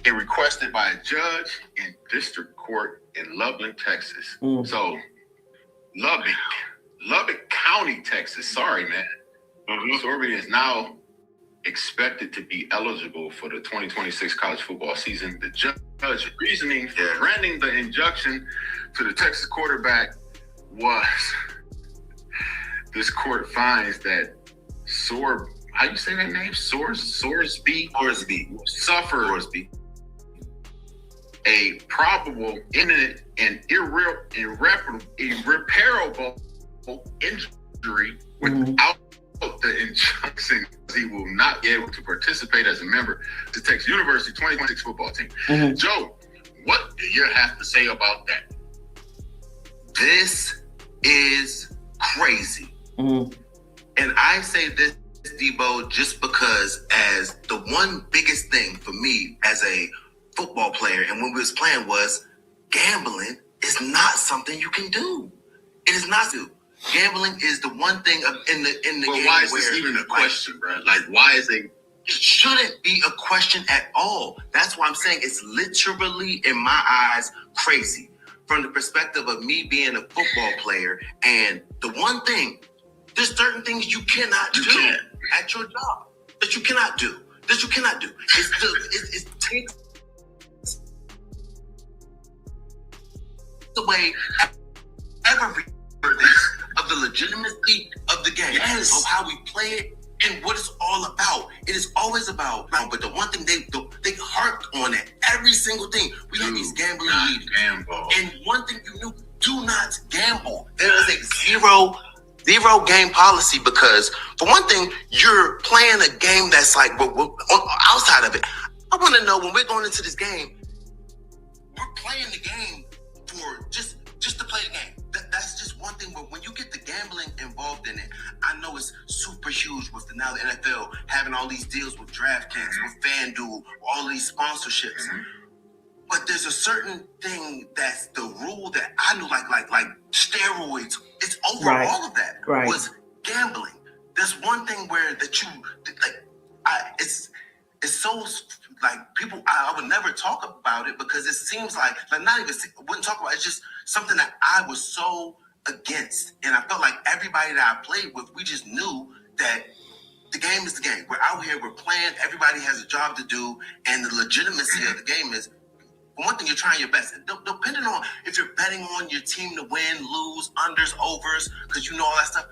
and requested by a judge in district court in Loveland, Texas. So, Lubbock County, Texas. Sorry, man. Sorsby is now expected to be eligible for the 2026 college football season. The judge reasoning for granting the injunction to the Texas quarterback was this court finds that how you say that name? Sorsby suffered a probable, imminent, and irreparable injury without the injunction. He will not be able to participate as a member of the Texas University 2026 football team. Joe, what do you have to say about that? This is crazy. And I say this, Debo, just because as the one biggest thing for me as a football player and when we was playing was gambling is not something you can do. It is not do. Gambling is the one thing in the game. Why is this even a question, bro? Like, why is it? It shouldn't be a question at all. That's why I'm saying it's literally, in my eyes, crazy. From the perspective of me being a football player, and the one thing, there's certain things you cannot do at your job that you cannot do. It takes away every of the legitimacy of the game, of how we play it, and what it's all about. It is always about, but the one thing they harped on it, every single thing. We had these gambling meetings. And one thing you knew, do not gamble. There is a zero game policy because, for one thing, you're playing a game that's like, outside of it. I want to know, when we're going into this game, we're playing the game for just to play the game. That's just one thing. But when you get the gambling involved in it, I know it's super huge with the NFL having all these deals with DraftKings, with FanDuel, all these sponsorships. But there's a certain thing that's the rule that I knew, like steroids. It's over all of that was gambling. There's one thing where it's so like people. I would never talk about it because it seems like not even wouldn't talk about it. It's just something that I was so against, and I felt like everybody that I played with, we just knew that the game is the game. We're out here, we're playing. Everybody has a job to do, and the legitimacy of the game is. For one thing, you're trying your best. Depending on if you're betting on your team to win, lose, unders, overs, because you know all that stuff.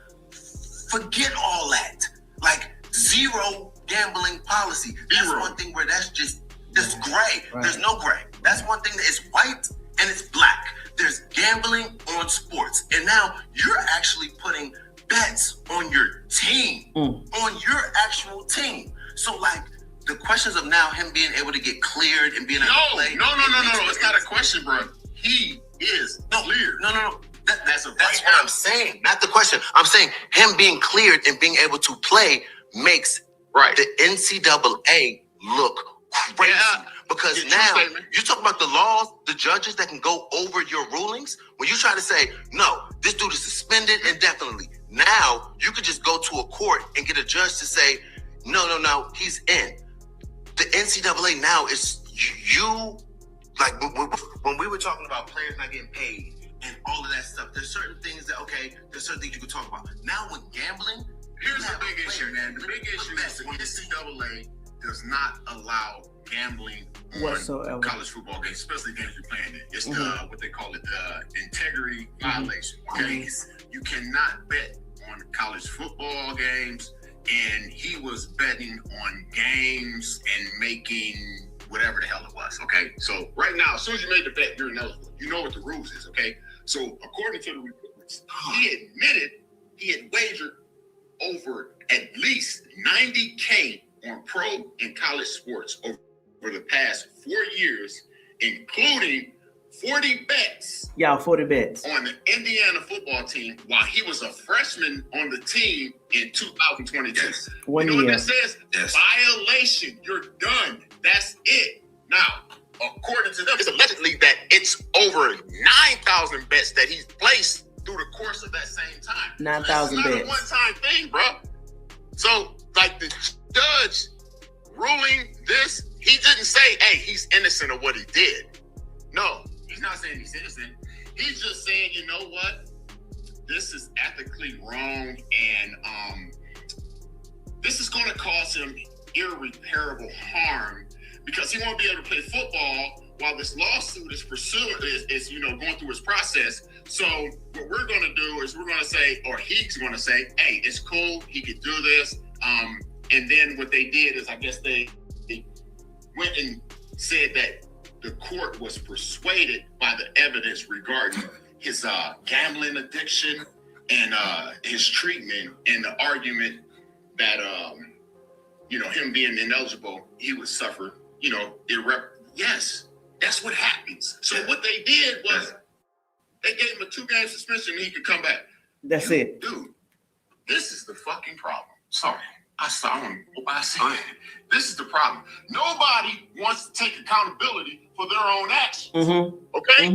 Forget all that. Like zero gambling policy. That's one thing where that's gray. Right. There's no gray. That's one thing that is white and it's black. There's gambling on sports. And now you're actually putting bets on your team, on your actual team. So like, the questions of now him being able to get cleared and being able to play. No. It's not a question, bro. He is cleared. No. That's what I'm saying. Not the question. I'm saying him being cleared and being able to play makes the NCAA look crazy. Yeah. Because now you talk about the laws, the judges that can go over your rulings. When you try to say, no, this dude is suspended indefinitely. Now you could just go to a court and get a judge to say, no, he's in. The NCAA now is you, like when we were talking about players not getting paid and all of that stuff, there's certain things there's certain things you can talk about. Now with gambling, here's the big issue, man. The big issue is the NCAA does not allow gambling on college football games, especially games you're playing in. It's the, what they call it, the integrity violation. Okay? You cannot bet on college football games. And he was betting on games and making whatever the hell it was, okay? So right now, as soon as you made the bet, you're ineligible. You know what the rules is, okay? So according to the reports, he admitted he had wagered over at least $90K on pro and college sports over the past 4 years, including 40 bets. 40 bets. On the Indiana football team while he was a freshman on the team in 2022. Yes. What that says? Yes. Violation. You're done. That's it. Now, according to them, it's allegedly that it's over 9,000 bets that he's placed through the course of that same time. 9,000 bets. It's not a one-time thing, bro. So, like the judge ruling this, he didn't say, hey, he's innocent of what he did. No. He's not saying he's innocent. He's just saying, you know what? This is ethically wrong, and this is going to cause him irreparable harm because he won't be able to play football while this lawsuit is going through its process. So what we're going to do is we're going to say, or he's going to say, hey, it's cool. He could do this. And then what they did is, I guess they went and said that the court was persuaded by the evidence regarding his gambling addiction and his treatment, and the argument that him being ineligible, he would suffer yes, that's what happens. So what they did was they gave him a 2-game suspension and he could come back. That's it. Dude, this is the fucking problem. Sorry. I said this is the problem. Nobody wants to take accountability for their own actions. Okay?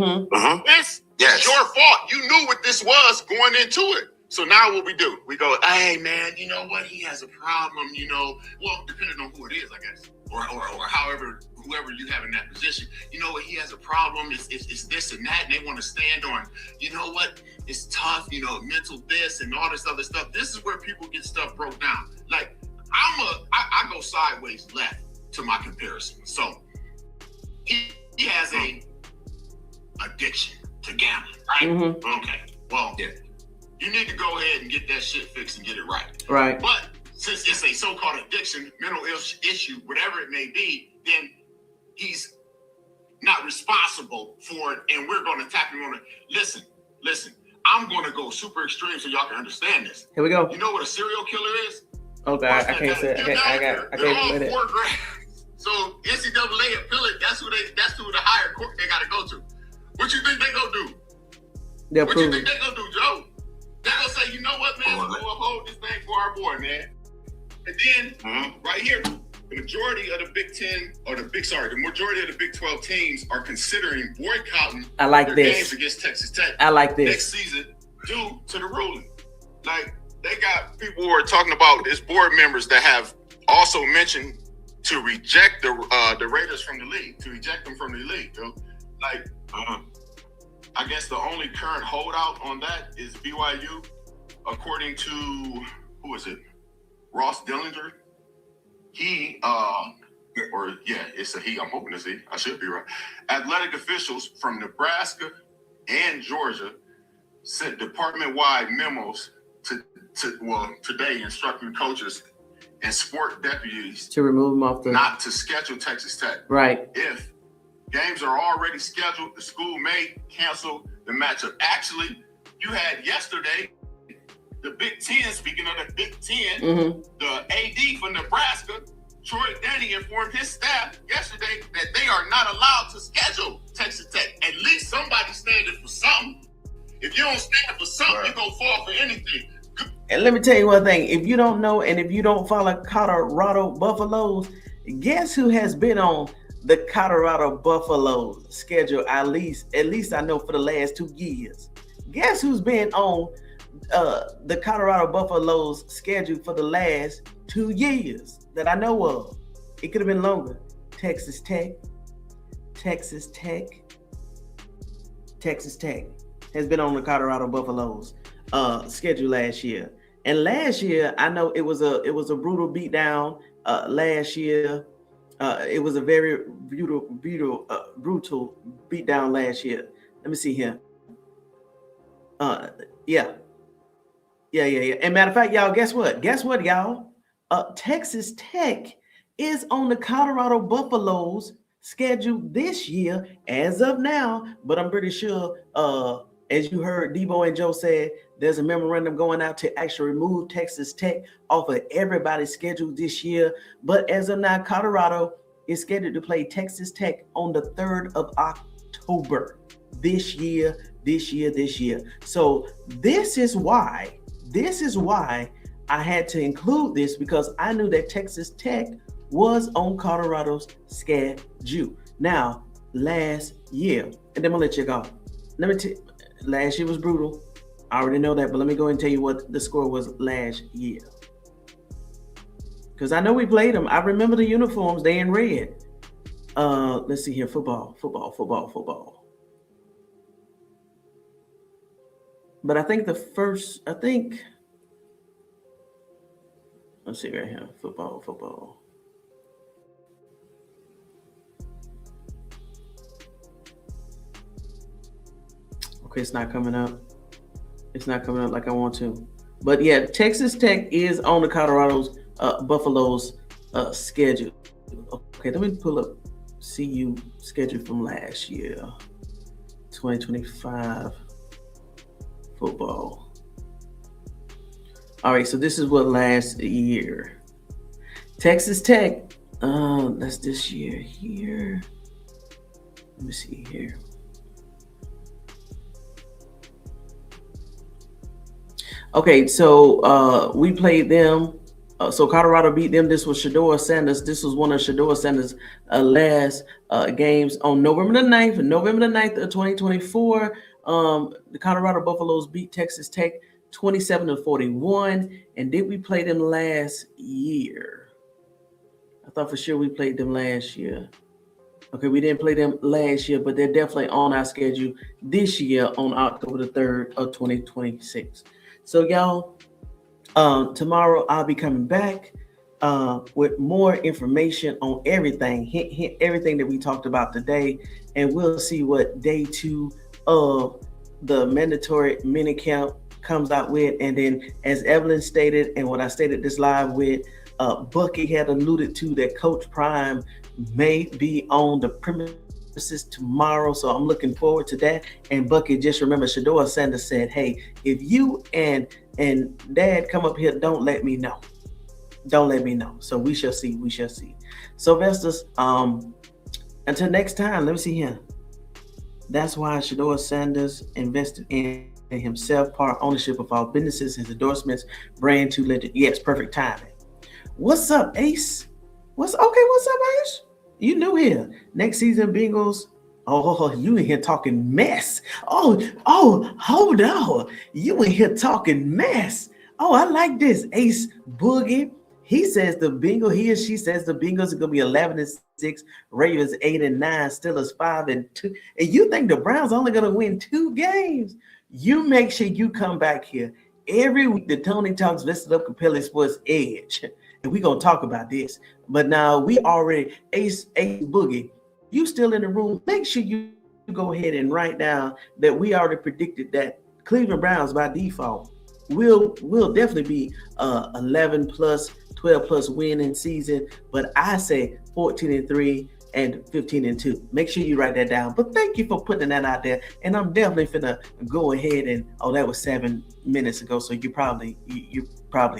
This is your fault. You knew what this was going into it. So now what we do? We go, hey man, you know what? He has a problem, well, depending on who it is, I guess. Or however, whoever you have in that position, you know what? He has a problem. It's this and that. And they want to stand on, you know what? It's tough, mental this and all this other stuff. This is where people get stuff broke down. Like, I go sideways left to my comparison. So he has a addiction to gambling, right? Okay. Well, you need to go ahead and get that shit fixed and get it right. Right. But since it's a so-called addiction, mental issue, whatever it may be, then he's not responsible for it, and we're going to tap him on it. Listen. I'm going to go super extreme so y'all can understand this. Here we go. You know what a serial killer is? Oh God, I can't say it. I can't play that. 4 grades. So NCAA appeal it. That's who the higher court they got to go to. What you think they gonna do? What you think they gonna do, Joe? They gonna say, you know what, man? We're gonna hold this thing for our boy, man. And then right here, the majority of the the majority of the Big 12 teams are considering boycotting their games against Texas Tech. I like this. Next season due to the ruling. Like, they got people who are talking about this board members that have also mentioned to reject the Raiders from the league, to eject them from the league, dude. Like, I guess the only current holdout on that is BYU, according to, who is it? Ross Dillinger. It's a he. I'm hoping it's he. I should be right. Athletic officials from Nebraska and Georgia sent department-wide memos today instructing coaches and sport deputies to remove them off not to schedule Texas Tech. Right. If games are already scheduled, the school may cancel the matchup. Actually, you had yesterday the Big Ten, speaking of the Big Ten, the AD for Nebraska, Troy Denny, informed his staff yesterday that they are not allowed to schedule Texas Tech. At least somebody's standing for something. If you don't stand for something, you're going to fall for anything. And let me tell you one thing. If you don't know, and if you don't follow Colorado Buffaloes, guess who has been on the Colorado Buffaloes schedule at least I know for the last 2 years? Guess who's been on the Colorado Buffaloes schedule for the last 2 years that I know of? It could have been longer. Texas Tech has been on the Colorado Buffaloes schedule last year. And last year, I know it was a brutal beatdown last year. It was a very brutal beatdown last year. Let me see here. Yeah. And matter of fact, y'all, guess what, y'all? Texas Tech is on the Colorado Buffaloes schedule this year as of now, but I'm pretty sure, as you heard Debo and Joe said, there's a memorandum going out to actually remove Texas Tech off of everybody's schedule this year. But as of now, Colorado is scheduled to play Texas Tech on the 3rd of October this year. So this is why I had to include this, because I knew that Texas Tech was on Colorado's schedule. Now, last year, and then I'm gonna let you go. Last year was brutal. I already know that, but let me go and tell you what the score was last year. Because I know we played them. I remember the uniforms, they in red. Let's see here, football. But I think let's see right here, football. Okay, it's not coming up. It's not coming up like I want to. But yeah, Texas Tech is on the Colorado's Buffalo's schedule. Okay, let me pull up CU schedule from last year, 2025 football. All right, so this is what last year. Texas Tech, that's this year here. Let me see here. Okay, so we played them. So Colorado beat them. This was Shedeur Sanders. This was one of Shedeur Sanders' last games on November the 9th of 2024. The Colorado Buffaloes beat Texas Tech 27-41. And did we play them last year? I thought for sure we played them last year. Okay, we didn't play them last year, but they're definitely on our schedule this year on October the 3rd of 2026. So y'all, tomorrow I'll be coming back with more information on everything, everything that we talked about today, and we'll see what day 2 of the mandatory minicamp comes out with. And then, as Evelyn stated, and what I stated this live with, Bucky had alluded to that Coach Prime may be on the premises tomorrow, so I'm looking forward to that. And Bucky, just remember, Shedeur Sanders said, "Hey, if you and Dad come up here, don't let me know. Don't let me know." So we shall see. We shall see. Sylvester's, until next time, let me see here. That's why Shedeur Sanders invested in himself, part ownership of all businesses, his endorsements, brand to legend. Yes, perfect timing. What's up, Ace? What's up, Ace? You new here. Next season, Bengals. Oh, you in here talking mess. Oh, hold on. You in here talking mess. Oh, I like this. Ace Boogie. He says he or she says the Bengals are gonna be 11-6, Ravens 8-9, Steelers 5-2. And you think the Browns only gonna win 2 games? You make sure you come back here every week. The Tony Talks listed up Compelling Sports Edge. And we're gonna talk about this. But now we already Ace Boogie, you still in the room. Make sure you go ahead and write down that we already predicted that Cleveland Browns by default will definitely be 11 plus 12 plus winning season. But I say 14-3 and 15-2. Make sure you write that down. But thank you for putting that out there. And I'm definitely finna go ahead and that was 7 minutes ago. So you're probably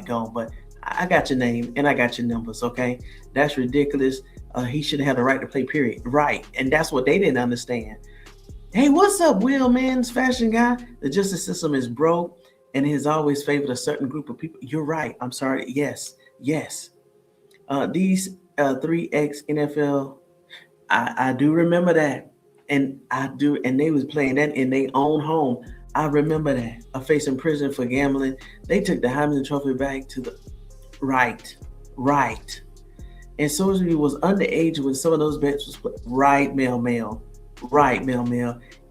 gone. But I got your name and I got your numbers, okay? That's ridiculous. He should have had the right to play, period. Right. And that's what they didn't understand. Hey, what's up, Will, man's fashion guy? The justice system is broke and it has always favored a certain group of people. You're right. I'm sorry. Yes. These 3X NFL, I do remember that. And they was playing that in their own home. I remember that. Facing prison for gambling. They took the Heisman Trophy back to the right. And Sorsby was underage when some of those bets was played. Right, Mel.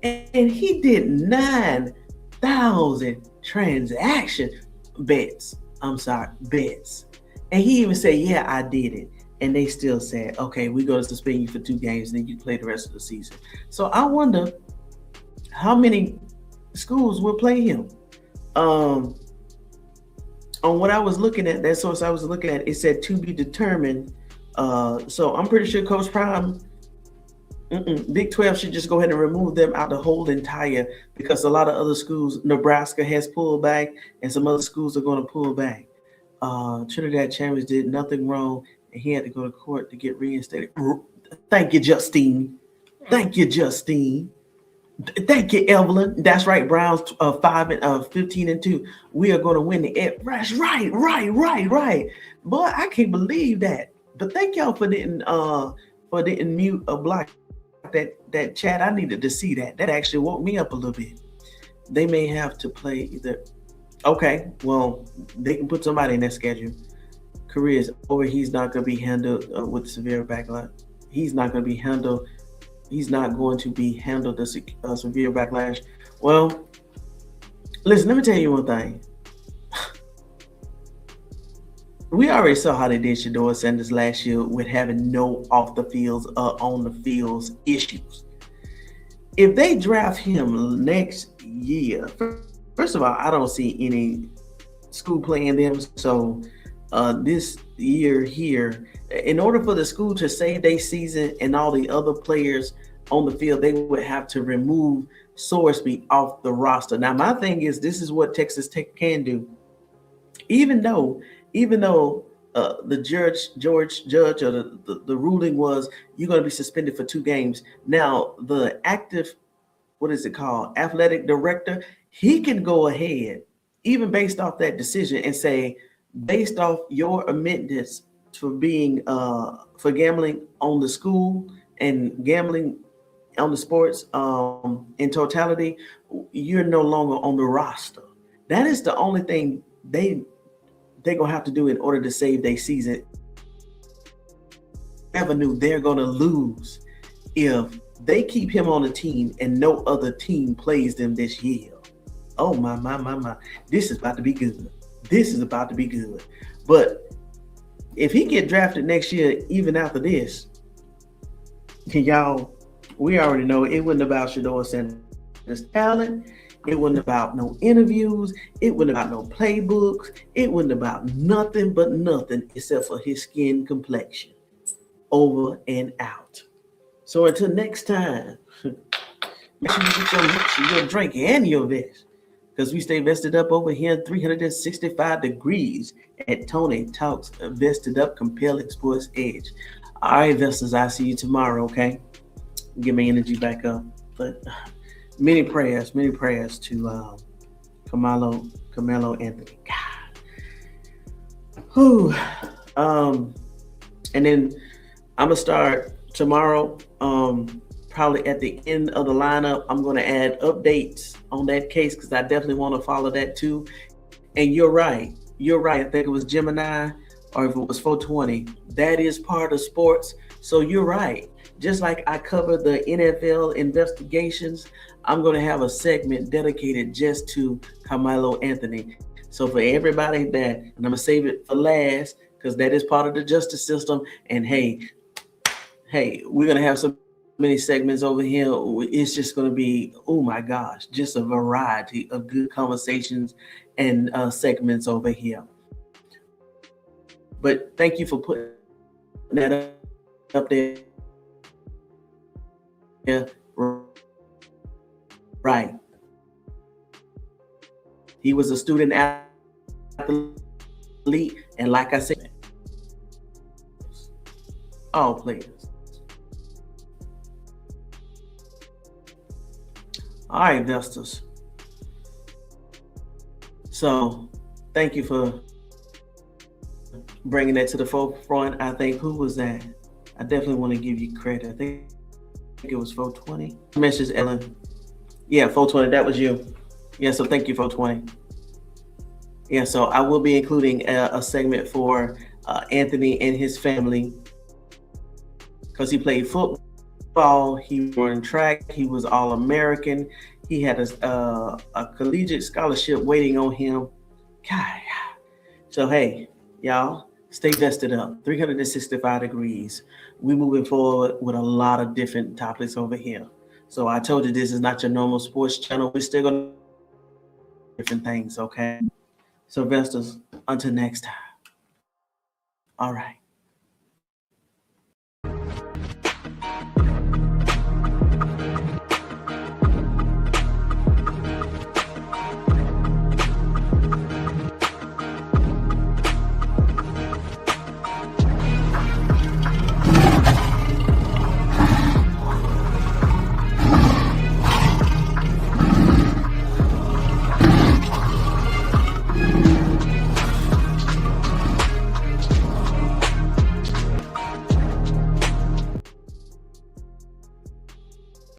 And he did 9,000 transaction bets. And he even said, yeah, I did it. And they still said, okay, we're going to suspend you for 2 games and then you play the rest of the season. So I wonder how many schools will play him. On what I was looking at, that source I was looking at, it said to be determined. So I'm pretty sure Coach Prime, Big 12 should just go ahead and remove them out the whole entire, because a lot of other schools, Nebraska has pulled back and some other schools are going to pull back. Trinidad Chambers did nothing wrong and he had to go to court to get reinstated. Thank you, Justine. Thank you, Evelyn. That's right. Browns 15-2. We are going to win the. That's right. Boy, I can't believe that. But thank y'all for didn't mute or block that chat. I needed to see that. That actually woke me up a little bit. They may have to play either. Okay, well, they can put somebody in that schedule. Career is over. He's not going to be handled with severe backlash. He's not going to be handled the severe backlash. Well, listen, let me tell you one thing. We already saw how they did Shedeur Sanders last year with having no off the fields, on the fields issues. If they draft him next year, first of all, I don't see any school playing them. So this year here, in order for the school to save their season and all the other players on the field, they would have to remove Sorsby off the roster. Now, my thing is, this is what Texas Tech can do. Even though the judge or the ruling was you're going to be suspended for 2 games. Now, the athletic director, he can go ahead, even based off that decision, and say, based off your amendments for being for gambling on the school and gambling on the sports in totality, you're no longer on the roster. That is the only thing they're gonna have to do in order to save their season. Avenue they're gonna lose if they keep him on the team and no other team plays them this year. Oh my. This is about to be good. But if he get drafted next year, even after this, y'all, we already know it wasn't about Shedeur Sanders' talent. It wasn't about no interviews. It wasn't about no playbooks. It wasn't about nothing but nothing except for his skin complexion. Over and out. So until next time, make sure you get your drink and your vest, because we stay vested up over here 365 degrees at Tony Talks Vested Up Compelling Sports Edge. All right, investors, I'll see you tomorrow, okay? Get my energy back up. But many prayers to Carmelo Anthony. God. Whew. And then I'm gonna start tomorrow. Probably at the end of the lineup, I'm gonna add updates on that case because I definitely want to follow that too. And you're right. I think it was Gemini, or if it was 420. That is part of sports. So you're right. Just like I cover the NFL investigations, I'm gonna have a segment dedicated just to Carmelo Anthony. So for everybody that, and I'm gonna save it for last because that is part of the justice system. And hey, we're gonna have some many segments over here. It's just going to be, oh my gosh, just a variety of good conversations and segments over here. But thank you for putting that up there. Yeah, right. He was a student athlete, and like I said, all players. All right, investors. So thank you for bringing that to the forefront. I think, who was that? I definitely want to give you credit. I think it was 420. Message Ellen. Yeah, 420, that was you. Yeah, so thank you, 420. Yeah, so I will be including a segment for Anthony and his family because he played football. He ran track. He was All-American. He had a collegiate scholarship waiting on him. God. So hey, y'all, stay vested up. 365 degrees. We moving forward with a lot of different topics over here. So I told you this is not your normal sports channel. We're still gonna do different things, okay? So investors, until next time. All right.